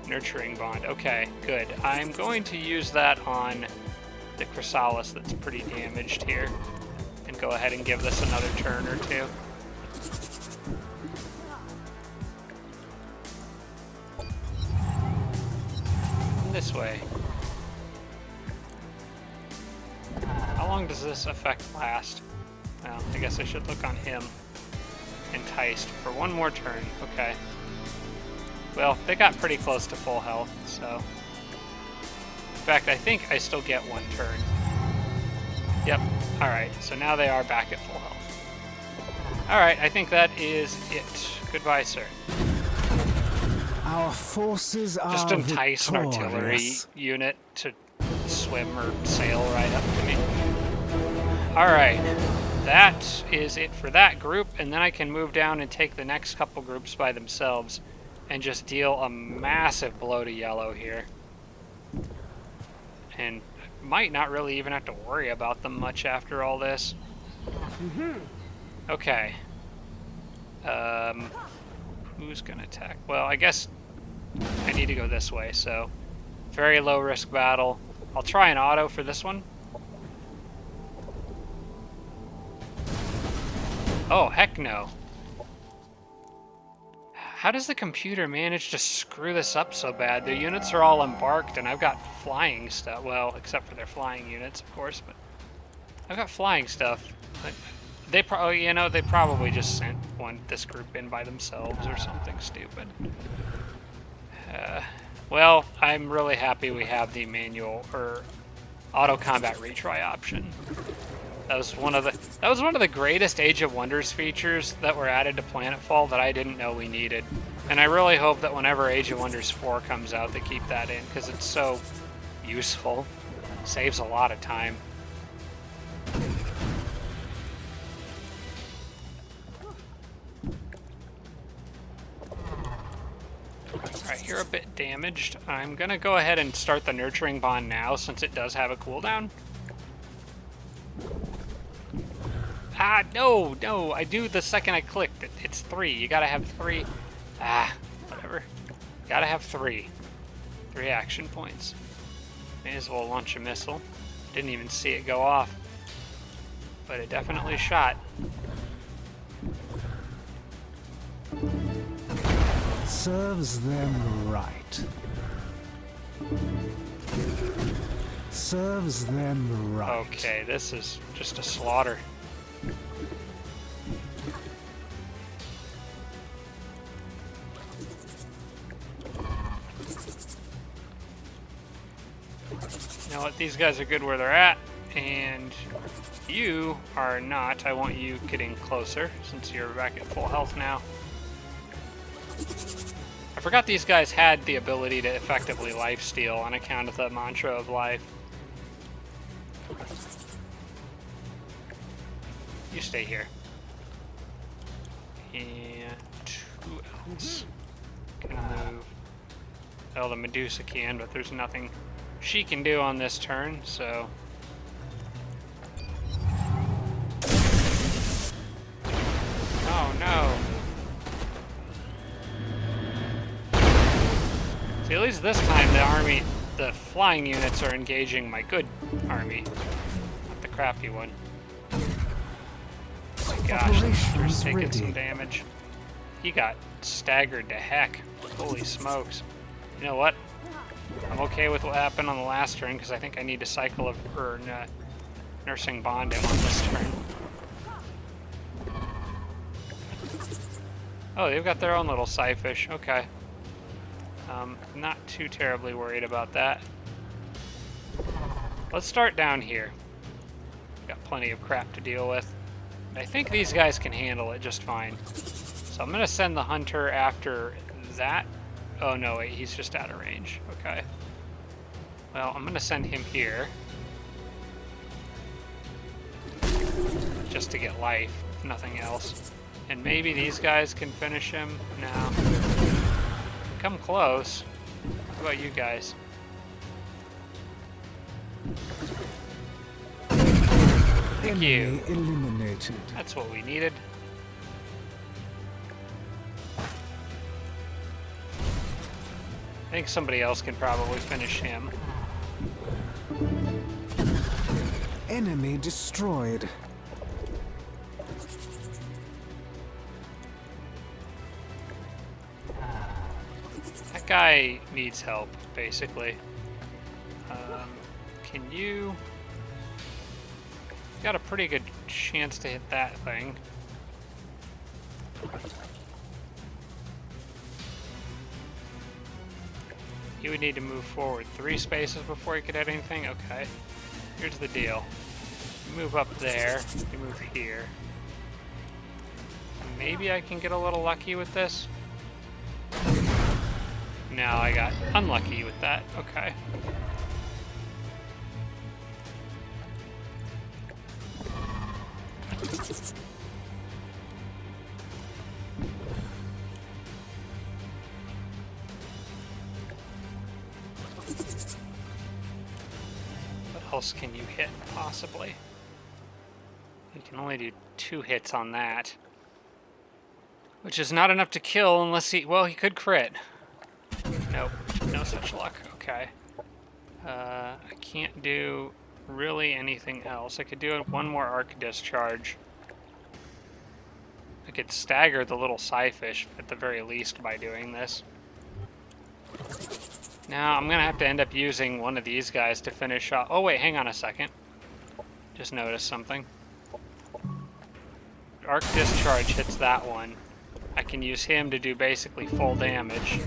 Nurturing Bond. Okay, good. I'm going to use that on the Chrysalis that's pretty damaged here. And go ahead and give this another turn or two. This way. How long does this effect last? Well, I guess I should look on him. Enticed for one more turn. Okay. Well, they got pretty close to full health, so... In fact, I think I still get one turn. Yep. Alright, so now they are back at full health. Alright, I think that is it. Goodbye, sir. Our forces are Just entice an artillery victorious. unit to swim or sail right up to me. Alright, that is it for that group, and then I can move down and take the next couple groups by themselves and just deal a massive blow to yellow here. And might not really even have to worry about them much after all this. Okay. Who's gonna attack? Well, I guess I need to go this way, so very low risk battle. I'll try an auto for this one. Oh, heck no. How does the computer manage to screw this up so bad? Their units are all embarked, and I've got flying stuff. Well, except for their flying units, of course, but I've got flying stuff. They probably, you know, they probably just sent this group in by themselves or something stupid. Well, I'm really happy we have the manual or auto combat retry option. That was one of the greatest Age of Wonders features that were added to Planetfall that I didn't know we needed. And I really hope that whenever Age of Wonders 4 comes out, they keep that in, because it's so useful. Saves a lot of time. Alright, you're a bit damaged. I'm gonna go ahead and start the Nurturing Bond now, since it does have a cooldown. Ah, no, I do the second I clicked. It's 3. You gotta have 3. Ah, whatever. Gotta have 3. 3 action points. May as well launch a missile. Didn't even see it go off. But it definitely shot. Serves them right. Serves them right. Okay, this is just a slaughter. You know what? These guys are good where they're at, and you are not. I want you getting closer since you're back at full health now. I forgot these guys had the ability to effectively lifesteal on account of the mantra of life. You stay here. And who else can move? Well, the Medusa can, but there's nothing she can do on this turn, so... Oh, no. See, at least this time the flying units are engaging my good army, not the crappy one. Oh my gosh, he's taking some damage. He got staggered to heck. Holy smokes. You know what? I'm okay with what happened on the last turn, because I think I need to cycle of Nursing Bond him on this turn. Oh, they've got their own little Psyfish. Okay. Not too terribly worried about that. Let's start down here. Got plenty of crap to deal with. I think these guys can handle it just fine. So I'm going to send the Hunter after that Oh, no, wait, he's just out of range. Okay. Well, I'm going to send him here. Just to get life, if nothing else. And maybe these guys can finish him? No. Come close. How about you guys? Thank you. Eliminated. That's what we needed. I think somebody else can probably finish him. Enemy destroyed. That guy needs help, basically. Can you... Got a pretty good chance to hit that thing. You would need to move forward 3 spaces before you could hit anything? Okay. Here's the deal. You move up there, you move here. Maybe I can get a little lucky with this? No, I got unlucky with that. Okay. What else can you hit, possibly? You can only do 2 hits on that. Which is not enough to kill unless he... Well, he could crit. Nope. No such luck. Okay. I can't do really anything else. I could do one more arc discharge. I could stagger the little Psyfish at the very least by doing this. Now, I'm going to have to end up using one of these guys to finish off... Oh, wait, hang on a second. Just noticed something. Arc discharge hits that one. I can use him to do basically full damage.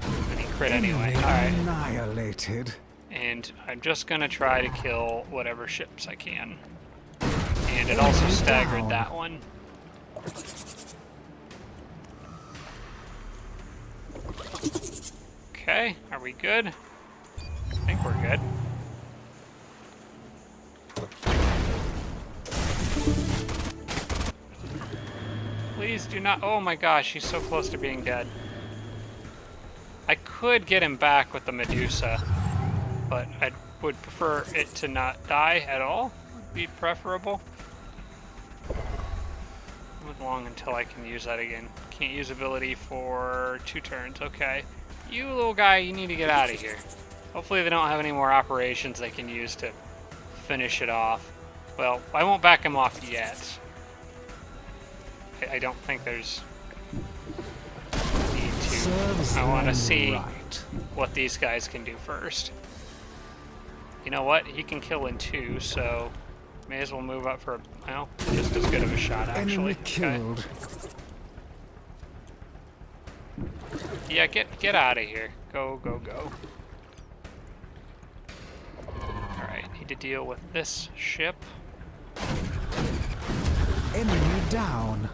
And he crit anyway. Alright. Annihilated. And I'm just going to try to kill whatever ships I can. And it also staggered that one. Okay, are we good? I think we're good. Please do not... Oh my gosh, he's so close to being dead. I could get him back with the Medusa, but I would prefer it to not die at all. Would be preferable. Move along until I can use that again. Can't use ability for 2 turns. Okay. You little guy, you need to get out of here. Hopefully they don't have any more operations they can use to finish it off. Well, I won't back him off yet. I don't think there's need to. I want to see what these guys can do first. You know what? He can kill in 2, so may as well move up for, well, just as good of a shot, actually. Enemy killed. Okay. Yeah, get out of here. Go, go, go. Alright, need to deal with this ship. Enemy down.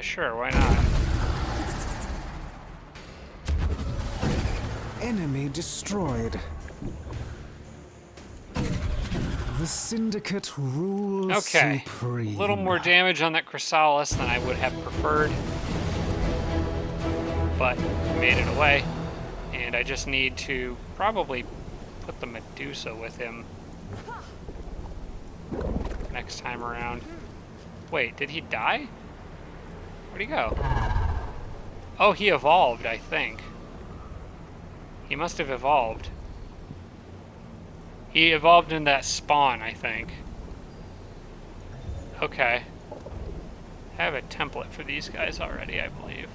Sure, why not? Enemy destroyed. The Syndicate rules Okay, supreme. a little more damage on that Chrysalis than I would have preferred, but made it away. And I just need to probably put the Medusa with him next time around. Wait, did he die? Where'd he go? Oh, he evolved, I think. He must have evolved. He evolved in that spawn, I think. Okay. I have a template for these guys already, I believe.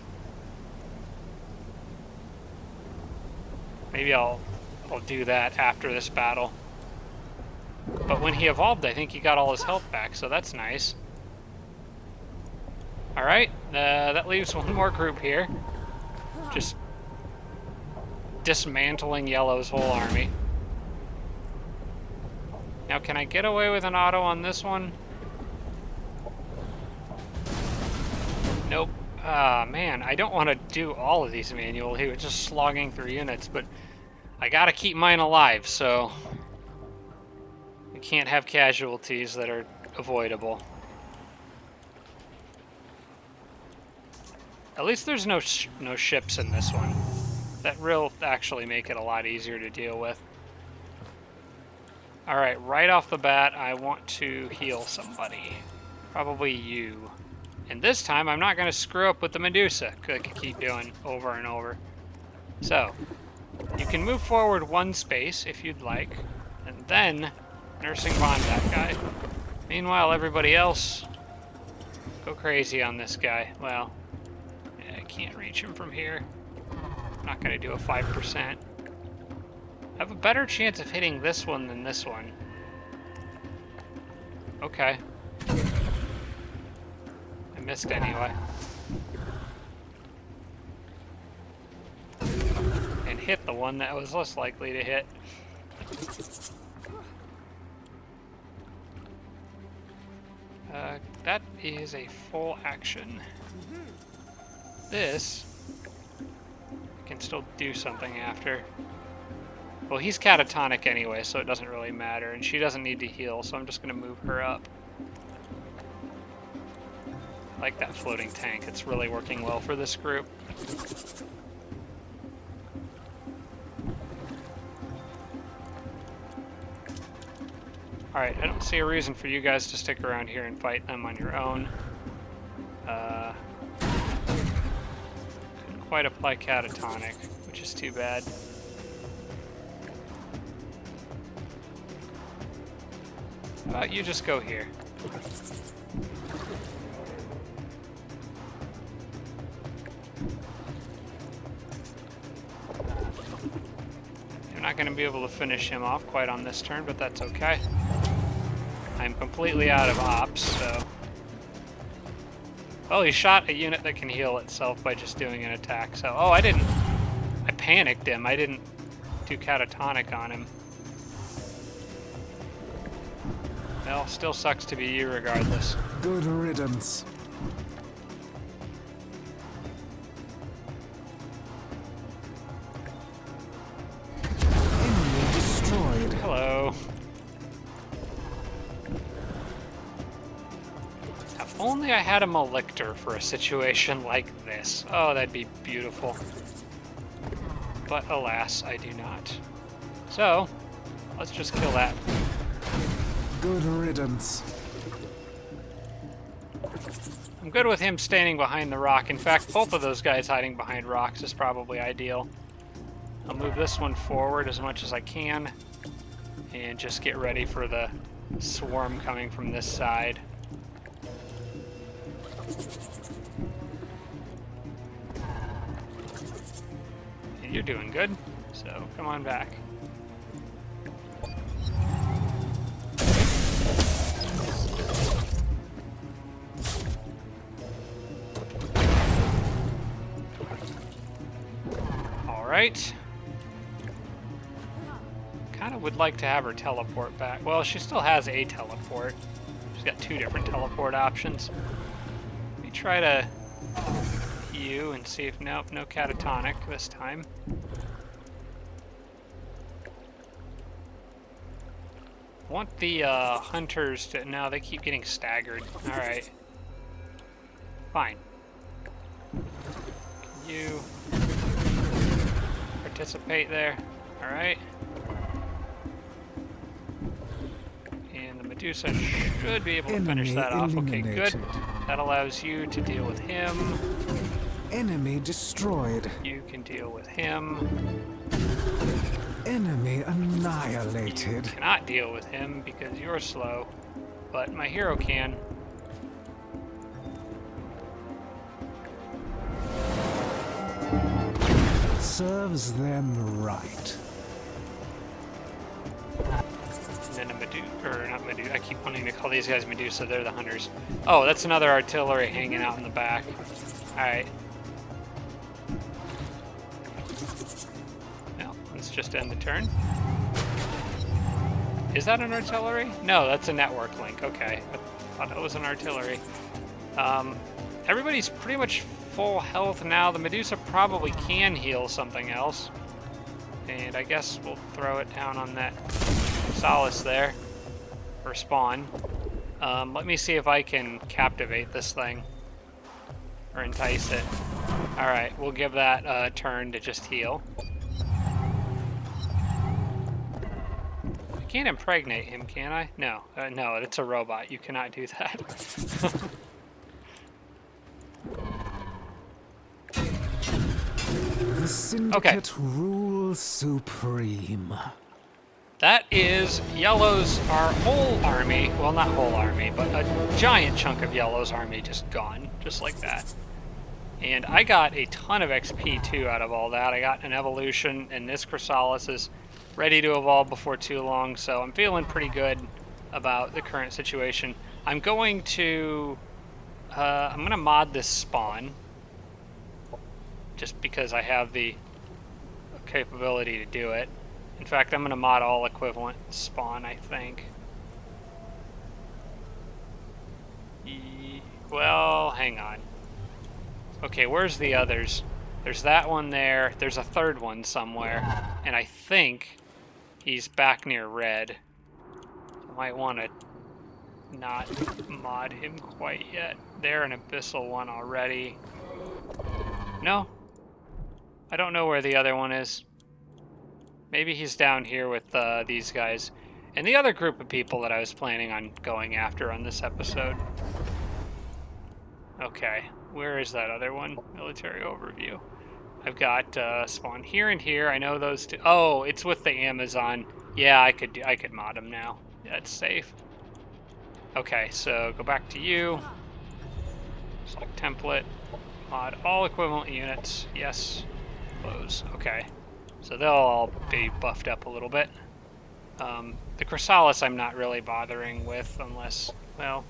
Maybe I'll do that after this battle. But when he evolved, I think he got all his health back, so that's nice. Alright, that leaves one more group here. Just dismantling Yellow's whole army. Now, can I get away with an auto on this one? Nope. Ah, man, I don't want to do all of these manually with just slogging through units, but I gotta keep mine alive, so I can't have casualties that are avoidable. At least there's no ships in this one. That will actually make it a lot easier to deal with. Alright, right off the bat, I want to heal somebody. Probably you. And this time, I'm not going to screw up with the Medusa, like I keep doing over and over. So, you can move forward one space if you'd like, and then nursing bond that guy. Meanwhile, everybody else, go crazy on this guy. Well, yeah, I can't reach him from here. I'm not going to do a 5%. I have a better chance of hitting this one than this one. Okay. I missed anyway. And hit the one that was less likely to hit. That is a full action. This can still do something after. Well, he's catatonic anyway, so it doesn't really matter, and she doesn't need to heal, so I'm just going to move her up. I like that floating tank. It's really working well for this group. Alright, I don't see a reason for you guys to stick around here and fight them on your own. Couldn't quite apply catatonic, which is too bad. How about you just go here? You're not going to be able to finish him off quite on this turn, but that's okay. I'm completely out of ops, so... Well, he shot a unit that can heal itself by just doing an attack, so... Oh, I panicked him. I didn't do catatonic on him. Well, still sucks to be you regardless. Good riddance. Enemy destroyed. Hello. If only I had a Malictor for a situation like this. Oh, that'd be beautiful. But alas, I do not. So, let's just kill that. Good riddance. I'm good with him standing behind the rock. In fact, both of those guys hiding behind rocks is probably ideal. I'll move this one forward as much as I can and just get ready for the swarm coming from this side. And you're doing good, so come on back. Alright. Kind of would like to have her teleport back. Well, she still has a teleport. She's got 2 different teleport options. Let me try to you and see if... Nope, no catatonic this time. I want the hunters to... No, they keep getting staggered. Alright. Fine. Can you participate there? Alright. And the Medusa should be able to finish that off. Okay, good. That allows you to deal with him. Enemy destroyed. You can deal with him. Enemy annihilated. You cannot deal with him because you're slow, but my hero can. Serves them right. And then a Medusa, or not Medusa, I keep wanting to call these guys Medusa, they're the hunters. Oh, that's another artillery hanging out in the back. Alright. Now, let's just end the turn. Is that an artillery? No, that's a network link, okay. I thought it was an artillery. Everybody's pretty much full health now. The Medusa probably can heal something else. And I guess we'll throw it down on that Solace there. For spawn. Let me see if I can captivate this thing. Or entice it. Alright, we'll give that a turn to just heal. I can't impregnate him, can I? No. No, it's a robot. You cannot do that. The Syndicate rules supreme. That is Yellow's, our whole army. Well, not whole army, but a giant chunk of Yellow's army just gone. Just like that. And I got a ton of XP, too, out of all that. I got an evolution, and this Chrysalis is ready to evolve before too long, so I'm feeling pretty good about the current situation. I'm going to mod this spawn, just because I have the capability to do it. In fact, I'm going to mod all equivalent spawn, I think. Well, hang on. Okay, where's the others? There's that one there. There's a third one somewhere. And I think he's back near red. I might want to not mod him quite yet. They're an abyssal one already. No? I don't know where the other one is. Maybe he's down here with these guys. And the other group of people that I was planning on going after on this episode. Okay, where is that other one? Military overview. I've got spawn here and here. I know those two. Oh, it's with the Amazon. Yeah, I could mod him now. That's safe. Okay, so go back to you. Select template. Mod all equivalent units. Yes. Close. Okay. So they'll all be buffed up a little bit. The Chrysalis I'm not really bothering with unless, well,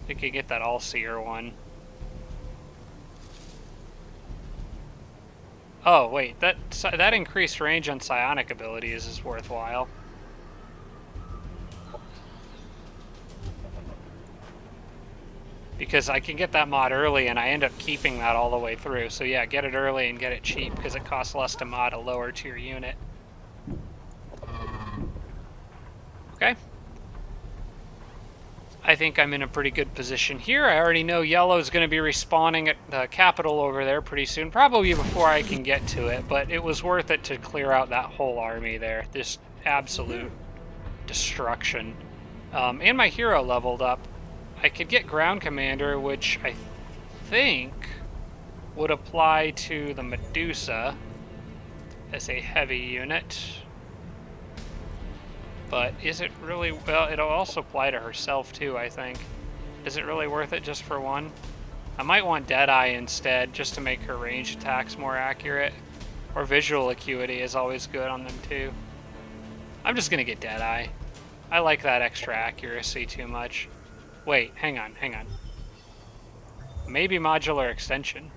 I could get that All-Seer one. Oh, wait, that increased range on psionic abilities is worthwhile. Because I can get that mod early and I end up keeping that all the way through. So yeah, get it early and get it cheap because it costs less to mod a lower tier unit. Okay. I think I'm in a pretty good position here. I already know Yellow's going to be respawning at the capital over there pretty soon. Probably before I can get to it, but it was worth it to clear out that whole army there. Just absolute destruction. And my hero leveled up. I could get Ground Commander, which I think would apply to the Medusa as a heavy unit. But is it really... Well, it'll also apply to herself, too, I think. Is it really worth it just for one? I might want Deadeye instead, just to make her range attacks more accurate. Or visual acuity is always good on them, too. I'm just going to get Deadeye. I like that extra accuracy too much. Wait, hang on. Maybe modular extension.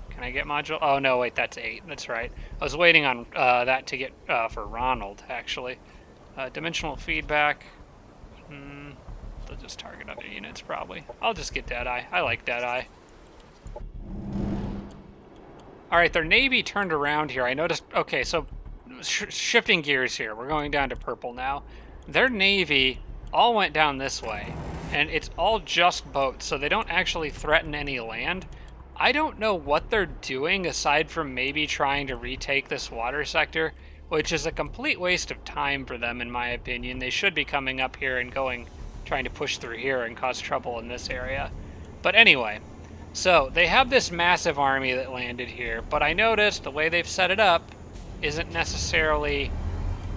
Can I get modular? Oh, no, wait, that's 8. That's right. I was waiting on that to get for Ronald, actually. Dimensional feedback. They'll just target other units, probably. I'll just get Deadeye. I like Deadeye. All right, their Navy turned around here. I noticed... Okay, so shifting gears here. We're going down to purple now. Their Navy all went down this way, and it's all just boats, so they don't actually threaten any land. I don't know what they're doing aside from maybe trying to retake this water sector, which is a complete waste of time for them in my opinion. They should be coming up here and trying to push through here and cause trouble in this area. But anyway, so they have this massive army that landed here, but I noticed the way they've set it up isn't necessarily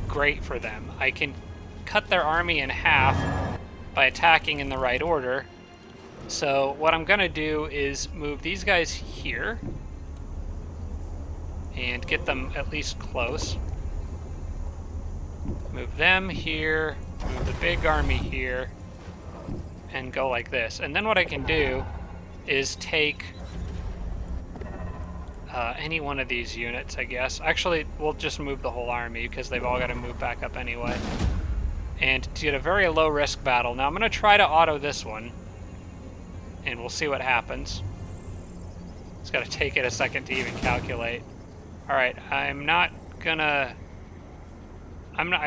great for them. I can cut their army in half by attacking in the right order. So what I'm going to do is move these guys here and get them at least close. Move them here, move the big army here, and go like this. And then what I can do is take any one of these units, I guess. Actually, we'll just move the whole army because they've all got to move back up anyway. And to get a very low risk battle. Now I'm going to try to auto this one. and we'll see what happens. It's got to take it a second to even calculate. Alright, I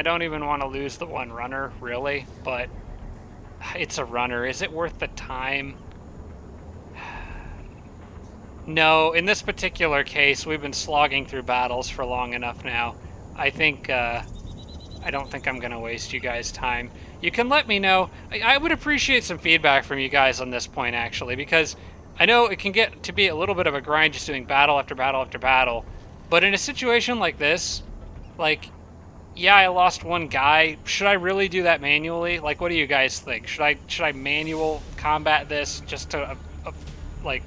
don't even want to lose the one runner, really, but it's a runner. Is it worth the time? No, in this particular case, we've been slogging through battles for long enough now. I don't think I'm going to waste you guys' time. You can let me know. I would appreciate some feedback from you guys on this point, actually, because I know it can get to be a little bit of a grind just doing battle after battle after battle. But in a situation like this, like, yeah, I lost one guy. Should I really do that manually? Like, what do you guys think? Should I manual combat this just to, like,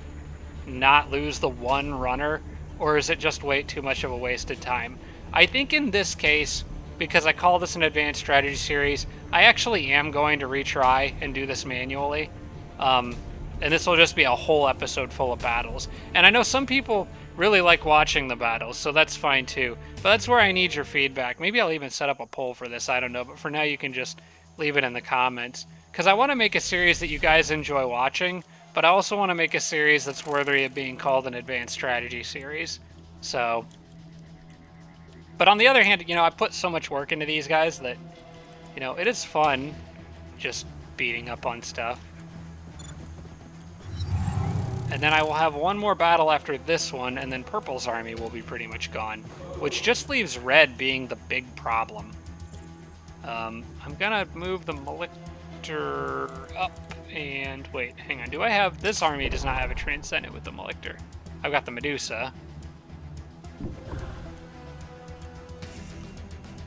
not lose the one runner? Or is it just way too much of a wasted time? I think in this case, because I call this an advanced strategy series, I actually am going to retry and do this manually. And this will just be a whole episode full of battles. And I know some people really like watching the battles, so that's fine too. But that's where I need your feedback. Maybe I'll even set up a poll for this, I don't know. But for now, you can just leave it in the comments. Because I want to make a series that you guys enjoy watching, but I also want to make a series that's worthy of being called an advanced strategy series. So, but on the other hand, I put so much work into these guys that, it is fun just beating up on stuff. And then I will have one more battle after this one, and then Purple's army will be pretty much gone, which just leaves Red being the big problem. I'm gonna move the Melictor up, and wait, hang on. Do I have... This army does not have a Transcendent with the Melictor. I've got the Medusa,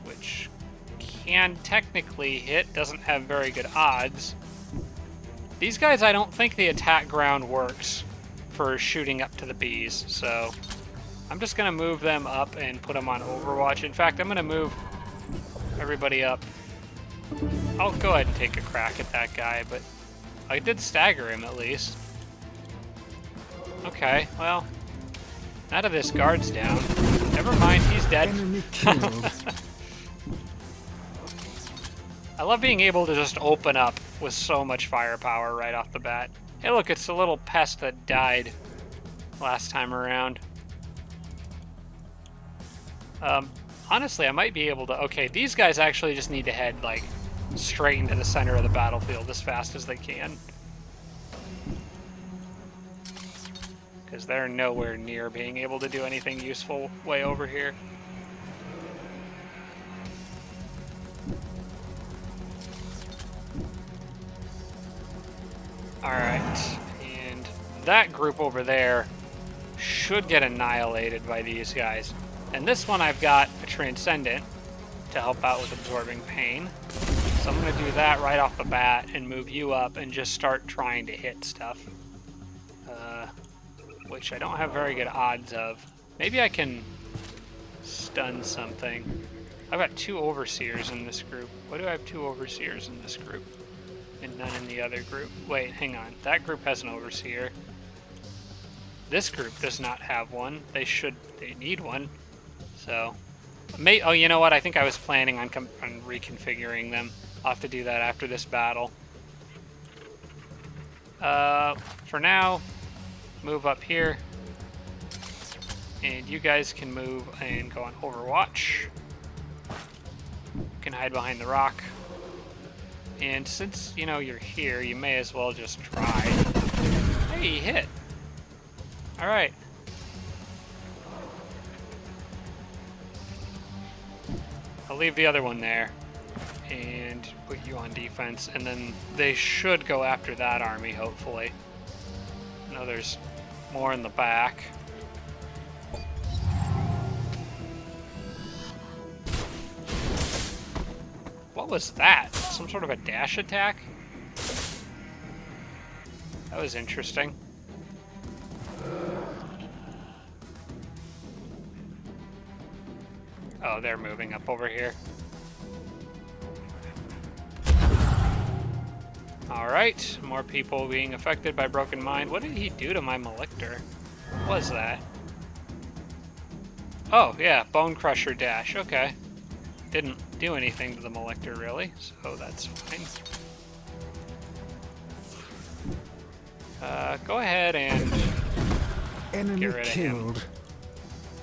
which can technically hit, doesn't have very good odds. These guys, I don't think the attack ground works for shooting up to the bees, so I'm just going to move them up and put them on Overwatch. In fact, I'm going to move everybody up. I'll go ahead and take a crack at that guy, but I did stagger him at least. Okay, well, now that this guard's down, never mind, he's dead. Enemy killed. I love being able to just open up with so much firepower right off the bat. Hey look, it's the little pest that died last time around. Honestly, I might be able to... Okay, these guys actually just need to head, like, straight into the center of the battlefield as fast as they can. Because they're nowhere near being able to do anything useful way over here. Alright, and that group over there should get annihilated by these guys. And this one I've got a Transcendent to help out with Absorbing Pain. So I'm going to do that right off the bat and move you up and just start trying to hit stuff. Which I don't have very good odds of. Maybe I can stun something. I've got 2 Overseers in this group. Why do I have 2 Overseers in this group? And none in the other group. Wait, hang on. That group has an Overseer. This group does not have one. They need one. So, oh, you know what? I think I was planning on reconfiguring them. I'll have to do that after this battle. For now, move up here. And you guys can move and go on Overwatch. You can hide behind the rock. And since, you're here, you may as well just try. Hey, he hit. Alright. I'll leave the other one there and put you on defense, and then they should go after that army, hopefully. I know there's more in the back. What was that? Some sort of a dash attack? That was interesting. Oh, they're moving up over here. Alright, more people being affected by Broken Mind. What did he do to my Melictor? What was that? Oh, yeah, Bone Crusher dash. Okay. Didn't do anything to the Melictor, really, so that's fine. Go ahead and Enemy get rid of him. killed.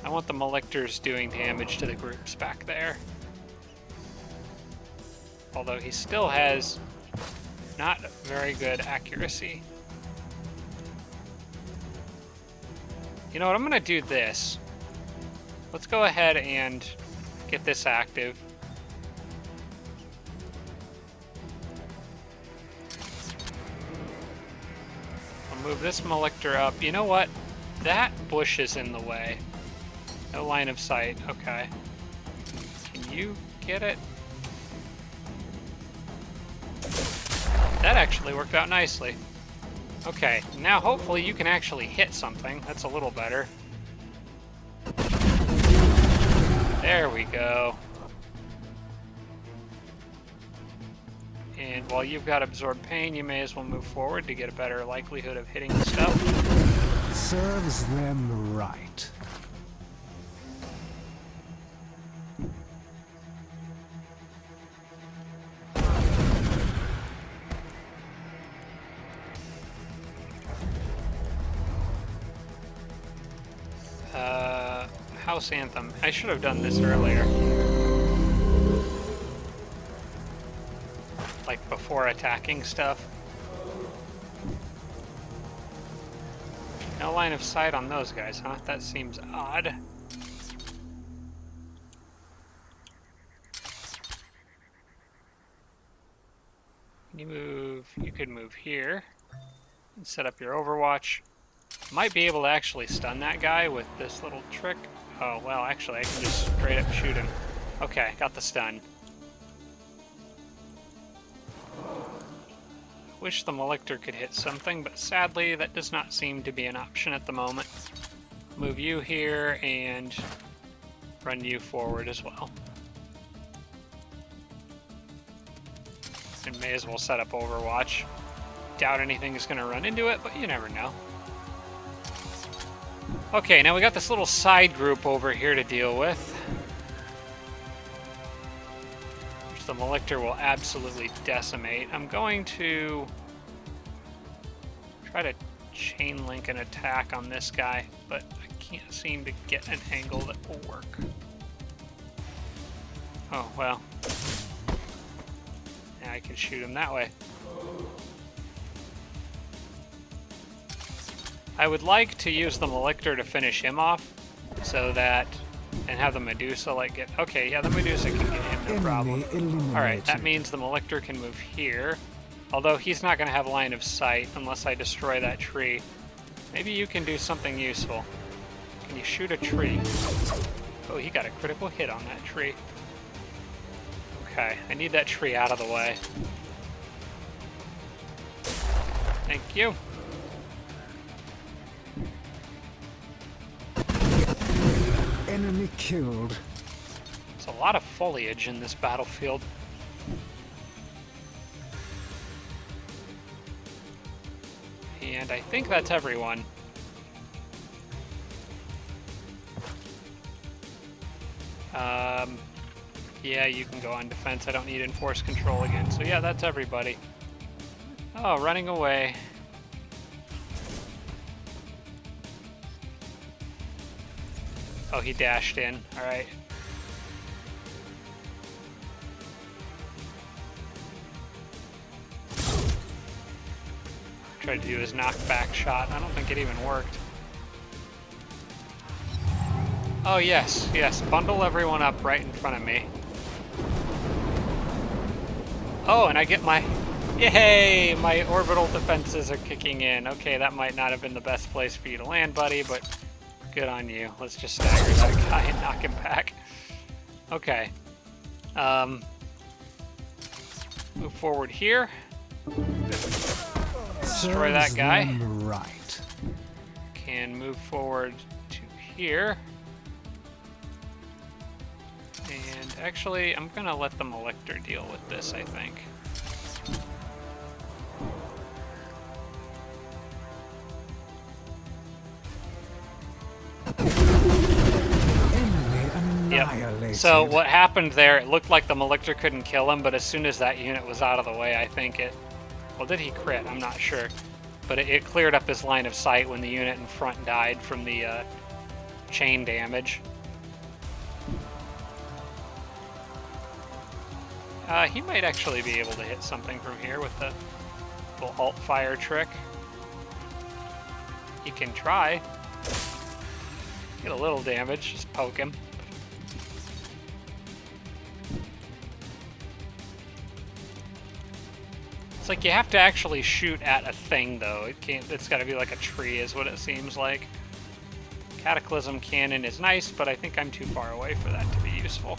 I want the Malictors doing damage to the groups back there. Although he still has not very good accuracy. You know what, I'm gonna do this. Let's go ahead and get this active. I'll move this Malictor up. You know what? That bush is in the way. No line of sight. Okay. Can you get it? That actually worked out nicely. Okay, now hopefully you can actually hit something. That's a little better. There we go. And while you've got absorb pain, you may as well move forward to get a better likelihood of hitting stuff. Serves them right. House Anthem. I should have done this earlier. Like before attacking stuff. No line of sight on those guys, huh? That seems odd. You could move here and set up your Overwatch. Might be able to actually stun that guy with this little trick. Oh, well, actually, I can just straight up shoot him. Okay, got the stun. Wish the Malictor could hit something, but sadly, that does not seem to be an option at the moment. Move you here and run you forward as well. And may as well set up Overwatch. Doubt anything is going to run into it, but you never know. Okay, now we got this little side group over here to deal with. Which the Malictor will absolutely decimate. I'm going to try to chain link an attack on this guy, but I can't seem to get an angle that will work. Oh, well. Yeah, I can shoot him that way. I would like to use the Malictor to finish him off, so that, and have the Medusa like get, okay, yeah, the Medusa can get him, no problem. Alright, that means the Malictor can move here, although he's not going to have line of sight unless I destroy that tree. Maybe you can do something useful. Can you shoot a tree? Oh, he got a critical hit on that tree. Okay, I need that tree out of the way. Thank you. Enemy killed. There's a lot of foliage in this battlefield. And I think that's everyone. Yeah, you can go on defense. I don't need enforced control again. So yeah, that's everybody. Oh, running away. Oh, he dashed in. All right. Tried to do his knockback shot. I don't think it even worked. Oh, yes, yes. Bundle everyone up right in front of me. Oh, and I get my... Yay! My orbital defenses are kicking in. Okay, that might not have been the best place for you to land, buddy, but good on you. Let's just stagger that guy and knock him back. Okay. Move forward here. Destroy that guy. Right. Can move forward to here. And actually, I'm gonna let the Malictor deal with this, I think. Yep. So what happened there, it looked like the Malictor couldn't kill him, but as soon as that unit was out of the way, I think it... Well, did he crit? I'm not sure. but it cleared up his line of sight when the unit in front died from the chain damage. He might actually be able to hit something from here with the little alt fire trick. He can try. Get a little damage, just poke him. It's like you have to actually shoot at a thing, though. It's got to be like a tree, is what it seems like. Cataclysm cannon is nice, but I think I'm too far away for that to be useful.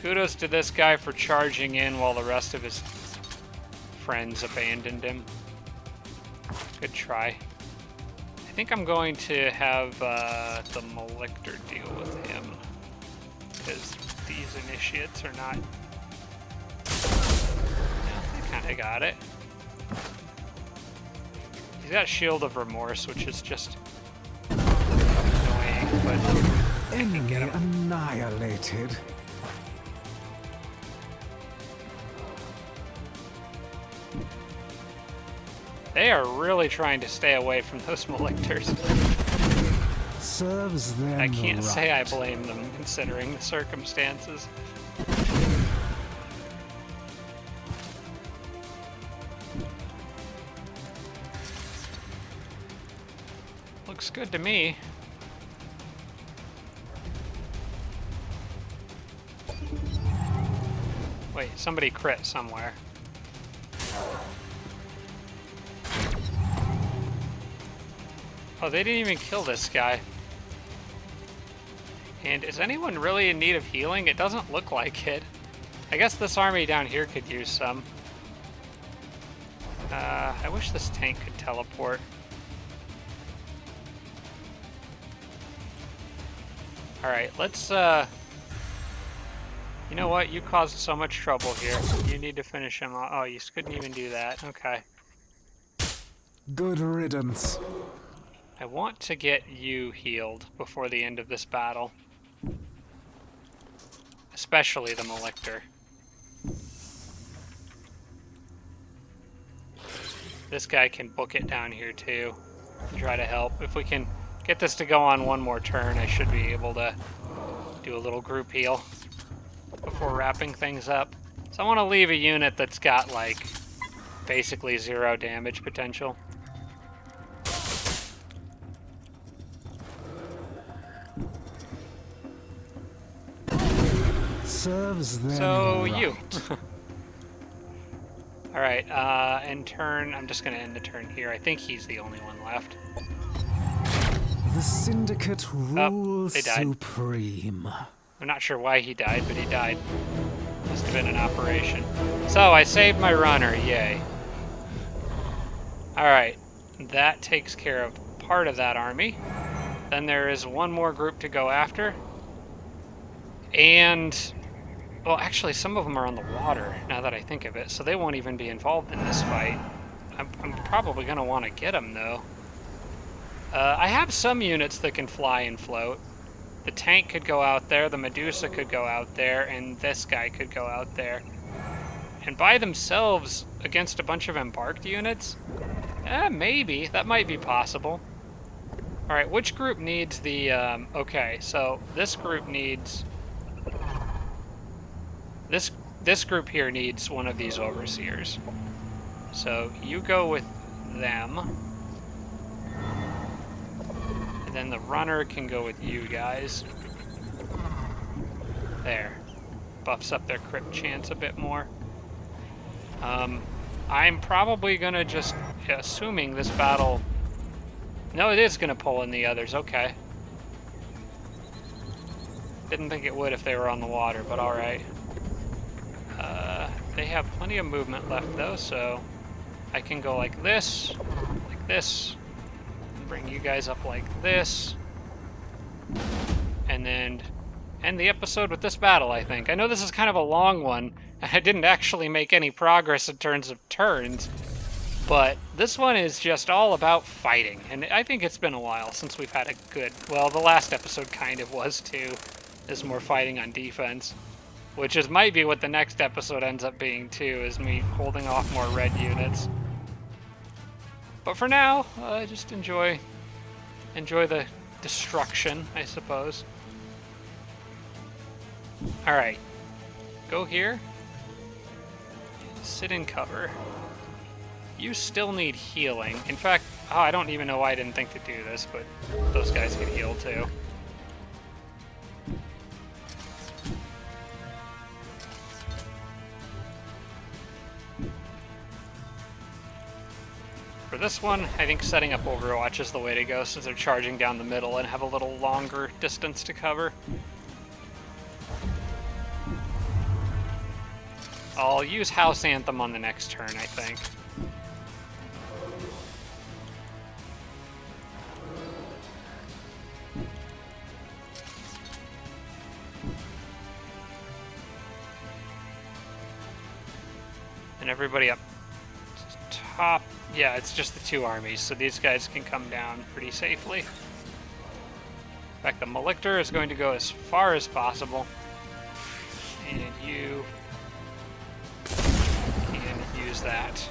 Kudos to this guy for charging in while the rest of his friends abandoned him. Good try. I think I'm going to have the Malictor deal with him, because these initiates are not... Yeah, they kind of got it. He's got Shield of Remorse, which is just annoying, but I can get him. Annihilated. They are really trying to stay away from those Malictors. Serves them I can't right. say I blame them, considering the circumstances. Looks good to me. Wait, somebody crit somewhere. Oh, they didn't even kill this guy. And is anyone really in need of healing? It doesn't look like it. I guess this army down here could use some. I wish this tank could teleport. Alright, let's, you know what? You caused so much trouble here. You need to finish him off. Oh, you couldn't even do that. Okay. Good riddance. I want to get you healed before the end of this battle. Especially the Malictor. This guy can book it down here too. Try to help. If we can get this to go on one more turn, I should be able to do a little group heal before wrapping things up. So I want to leave a unit that's got like basically 0 damage potential. Serves them So right. you. Alright, end turn. I'm just going to end the turn here. I think he's the only one left. The Syndicate rules they died. supreme. I'm not sure why he died, but he died. Must have been an operation. So, I saved my runner, yay. Alright, that takes care of part of that army. Then there is one more group to go after. And... well, actually, some of them are on the water, now that I think of it, so they won't even be involved in this fight. I'm probably going to want to get them, though. I have some units that can fly and float. The tank could go out there, the Medusa could go out there, and this guy could go out there. And by themselves, against a bunch of embarked units? Maybe. That might be possible. Alright, which group needs the... okay, so this group needs... This group here needs one of these overseers. So you go with them. And then the runner can go with you guys. There. Buffs up their crit chance a bit more. I'm probably gonna just, assuming this battle... No, it is gonna pull in the others, okay. Didn't think it would if they were on the water, but alright. They have plenty of movement left though, so I can go like this, bring you guys up like this, and then end the episode with this battle, I think. I know this is kind of a long one, and I didn't actually make any progress in terms of turns, but this one is just all about fighting, and I think it's been a while since we've had a good... well, the last episode kind of was too. There's more fighting on defense. Which is might be what the next episode ends up being too, is me holding off more red units. But for now, just enjoy the destruction, I suppose. All right, go here. Sit in cover. You still need healing. In fact, I don't even know why I didn't think to do this, but those guys can heal too. For this one, I think setting up Overwatch is the way to go, since they're charging down the middle and have a little longer distance to cover. I'll use House Anthem on the next turn, I think. And everybody up top. Yeah, it's just the two armies, so these guys can come down pretty safely. In fact, the Malictor is going to go as far as possible. And you can use that.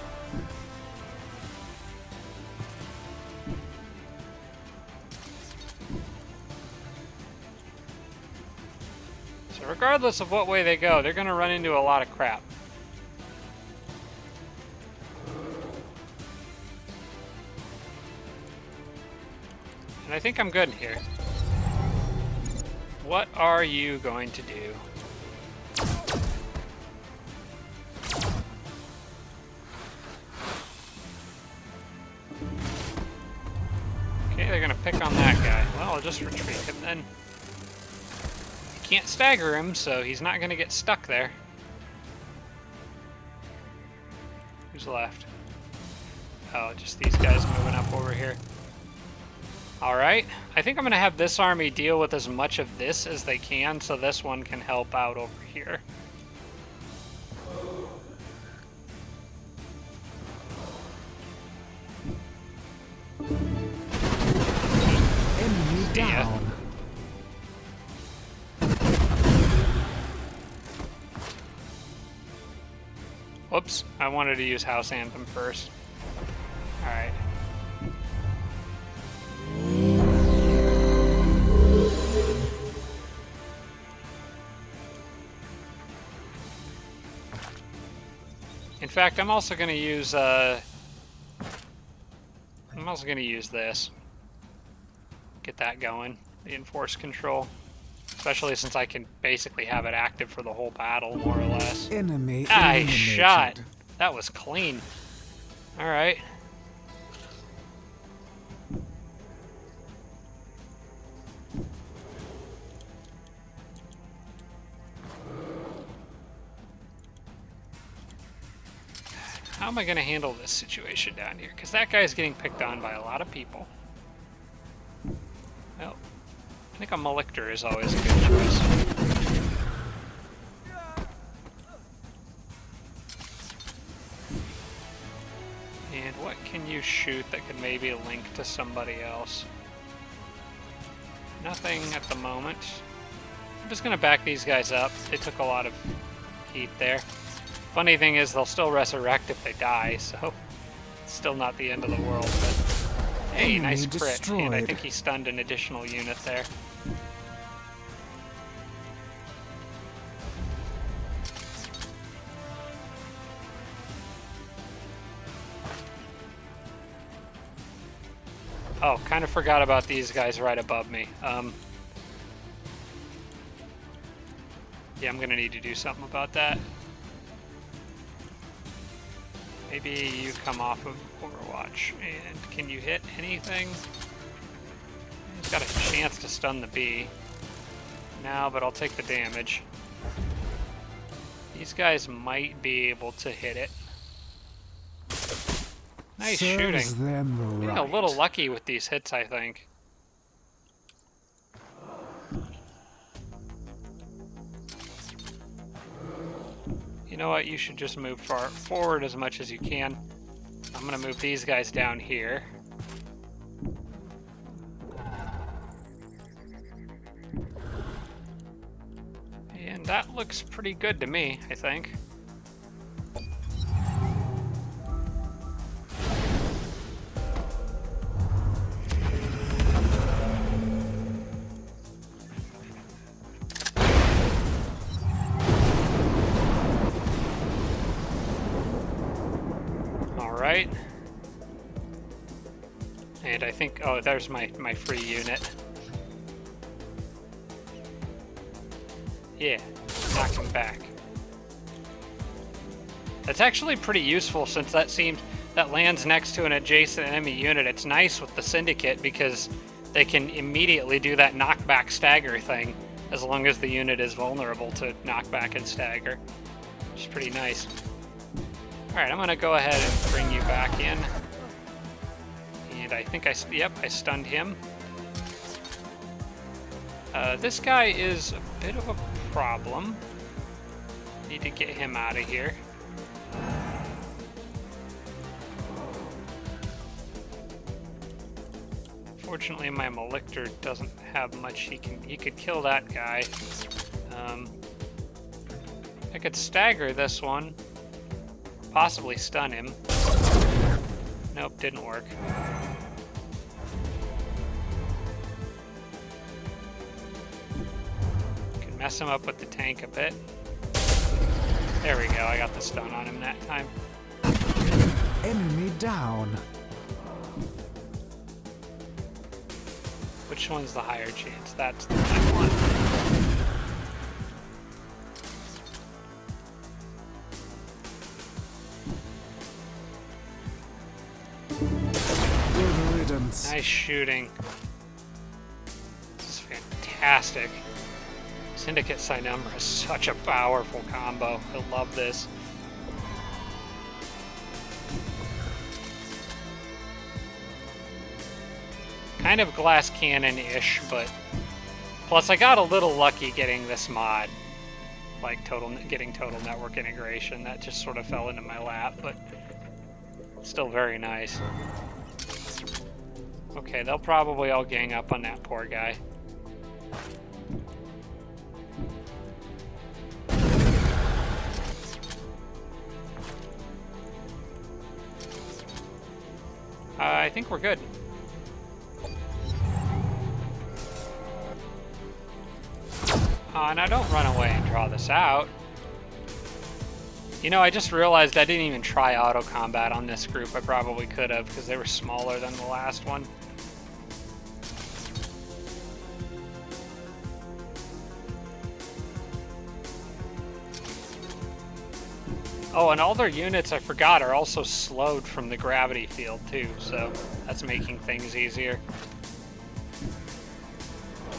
So regardless of what way they go, they're going to run into a lot of crap. And I think I'm good here. What are you going to do? Okay, they're gonna pick on that guy. Well, I'll just retreat him then. You can't stagger him, so he's not gonna get stuck there. Who's left? Oh, just these guys moving up over here. Alright, I think I'm going to have this army deal with as much of this as they can, so this one can help out over here. Enemy down. Whoops, I wanted to use House Anthem first. Alright. In fact, I'm also going to use this. Get that going. The enforced control. Especially since I can basically have it active for the whole battle, more or less. Enemy Nice shot! eliminated. That was clean. Alright. How am I going to handle this situation down here? Because that guy's getting picked on by a lot of people. Well, I think a Malictor is always a good choice. And what can you shoot that could maybe link to somebody else? Nothing at the moment. I'm just going to back these guys up. They took a lot of heat there. Funny thing is, they'll still resurrect if they die, so it's still not the end of the world. But hey, nice crit. Destroyed. And I think he stunned an additional unit there. Oh, kind of forgot about these guys right above me. Yeah, I'm gonna need to do something about that. Maybe you come off of Overwatch, and can you hit anything? He's got a chance to stun the bee. No, but I'll take the damage. These guys might be able to hit it. Nice Serves shooting. them Being right. a little lucky with these hits, I think. You know what? You should just move far forward as much as you can. I'm going to move these guys down here. And That looks pretty good to me, I think. All right. And I think, oh, there's my free unit. Yeah, knock him back. That's actually pretty useful since that lands next to an adjacent enemy unit. It's nice with the Syndicate because they can immediately do that knockback stagger thing as long as the unit is vulnerable to knockback and stagger, which is pretty nice. Alright, I'm gonna go ahead and bring you back in. And I think I stunned him. This guy is a bit of a problem. Need to get him out of here. Fortunately, my Malictor doesn't have much. He could kill that guy. I could stagger this one, possibly stun him. Nope, didn't work. Can mess him up with the tank a bit. There we go, I got the stun on him that time. Enemy down. Which one's the higher chance? That's the right one. Good riddance. Nice shooting. This is fantastic. Syndicate Cynumber is such a powerful combo. I love this. Kind of glass cannon-ish, but plus I got a little lucky getting this mod, like getting total network integration. That just sort of fell into my lap, but still very nice. Okay, they'll probably all gang up on that poor guy. I think we're good. Now don't run away and draw this out. You know, I just realized I didn't even try auto combat on this group. I probably could have because they were smaller than the last one. Oh, and all their units, I forgot, are also slowed from the gravity field too, so that's making things easier.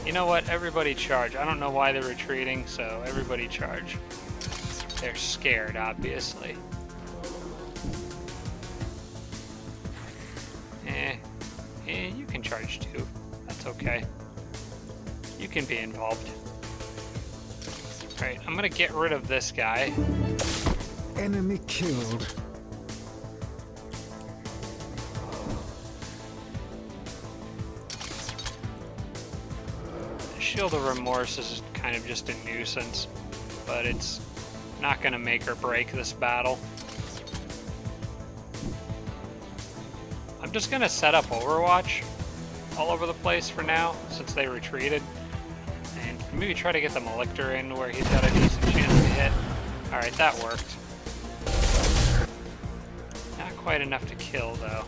You know what? Everybody charge. I don't know why they're retreating, so everybody charge. They're scared, obviously. You can charge too. That's okay. You can be involved. Alright, I'm gonna get rid of this guy. Enemy killed. Shield of Remorse is kind of just a nuisance, but it's not going to make or break this battle. I'm just going to set up Overwatch all over the place for now, since they retreated, and maybe try to get the Malictor in where he's got a decent chance to hit. Alright, that worked. Not quite enough to kill, though.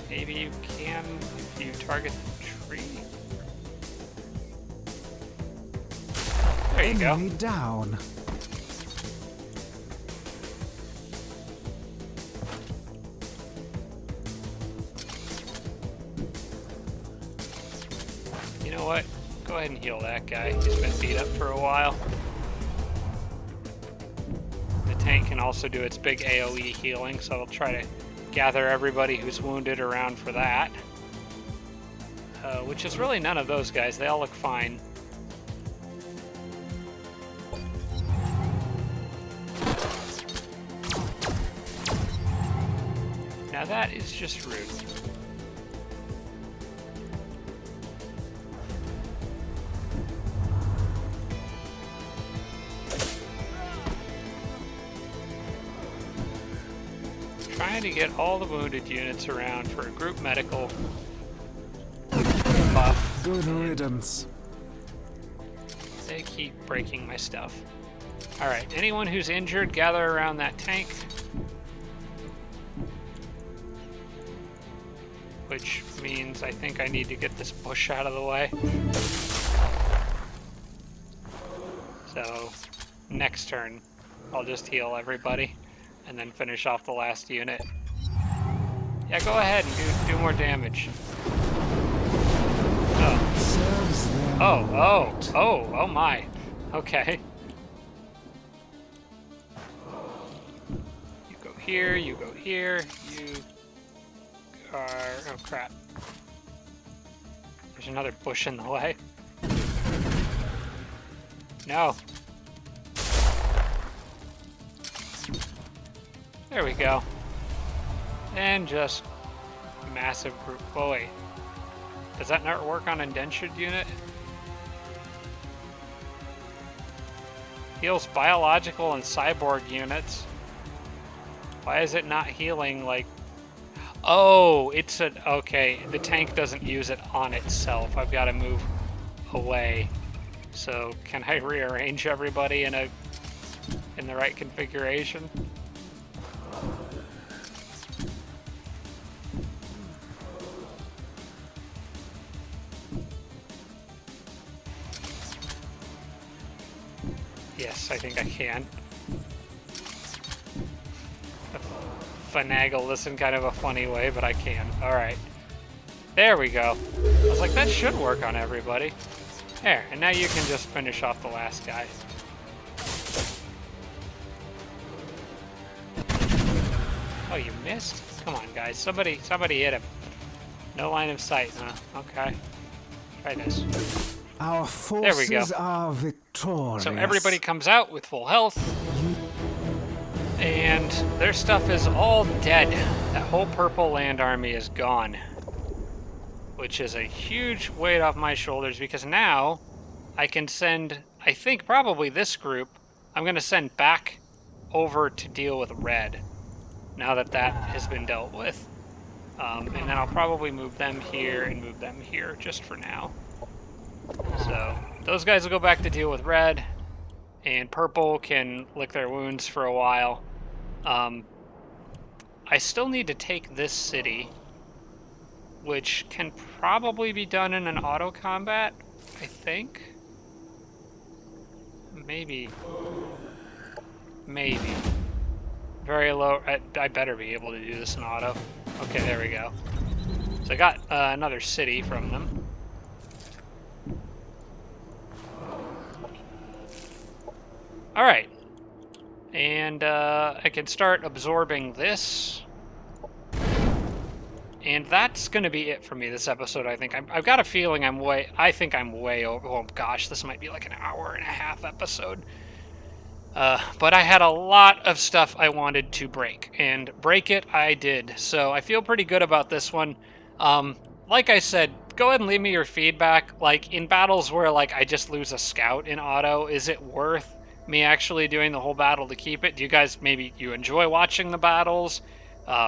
Maybe you can if you target the tree. There you go. Enemy down. You know what? Go ahead and heal that guy. He's been beat up for a while. The tank can also do its big AoE healing, so I'll try to gather everybody who's wounded around for that. Which is really none of those guys. They all look fine. Now that is just rude. trying to get all the wounded units around for a group medical buff. Good riddance. They keep breaking my stuff. Alright, anyone who's injured, gather around that tank. Which means I think I need to get this bush out of the way. So, next turn, I'll just heal everybody and then finish off the last unit. Yeah, go ahead and do more damage. Oh my. Okay. You go here, you go here, you are... oh crap. There's another bush in the way. No. There we go. And just massive group. Oh wait. Does that not work on indentured unit? Heals biological and cyborg units. Why is it not healing like... oh, it's a... okay, the tank doesn't use it on itself. I've got to move away. So can I rearrange everybody in the right configuration? Yes, I think I can. Finagle this in kind of a funny way, but I can. Alright. There we go. I was like, that should work on everybody. There, and now you can just finish off the last guy. Oh, you missed? Come on, guys. Somebody hit him. No line of sight, huh? Okay. Try this. Our forces are victorious. So everybody comes out with full health. And their stuff is all dead. That whole purple land army is gone. Which is a huge weight off my shoulders because now I can send, I think probably this group, I'm going to send back over to deal with red. Now that that has been dealt with. And then I'll probably move them here and move them here just for now. So those guys will go back to deal with red, and purple can lick their wounds for a while. I still need to take this city, which can probably be done in an auto combat, I think. Maybe. Very low. I better be able to do this in auto. Okay, there we go. So I got another city from them. Alright. And I can start absorbing this. And that's going to be it for me this episode, I think. I've got a feeling I think I'm way over... oh gosh, this might be like an hour and a half episode. But I had a lot of stuff I wanted to break, and break it I did. So I feel pretty good about this one. Like I said, go ahead and leave me your feedback. Like, in battles where, like, I just lose a scout in auto, is it worth me actually doing the whole battle to keep it? Do you guys, maybe you enjoy watching the battles?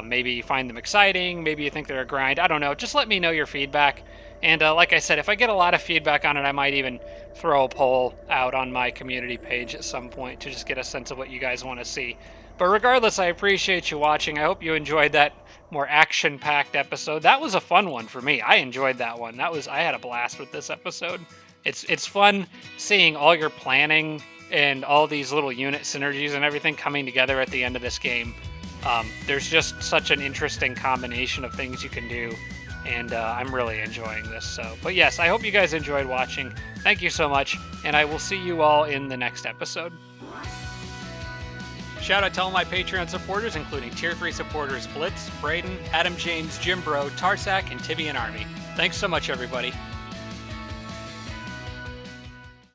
Maybe you find them exciting, maybe you think they're a grind, I don't know. Just let me know your feedback. And like I said, if I get a lot of feedback on it, I might even throw a poll out on my community page at some point to just get a sense of what you guys want to see. But regardless, I appreciate you watching. I hope you enjoyed that more action-packed episode. That was a fun one for me. I enjoyed that one. I had a blast with this episode. It's fun seeing all your planning and all these little unit synergies and everything coming together at the end of this game. There's just such an interesting combination of things you can do, and I'm really enjoying this. So, but yes, I hope you guys enjoyed watching. Thank you so much, and I will see you all in the next episode. Shout out to all my Patreon supporters, including Tier 3 supporters Blitz, Braden, Adam James, Jim Bro, Tarsak, and Tibian Army. Thanks so much, everybody.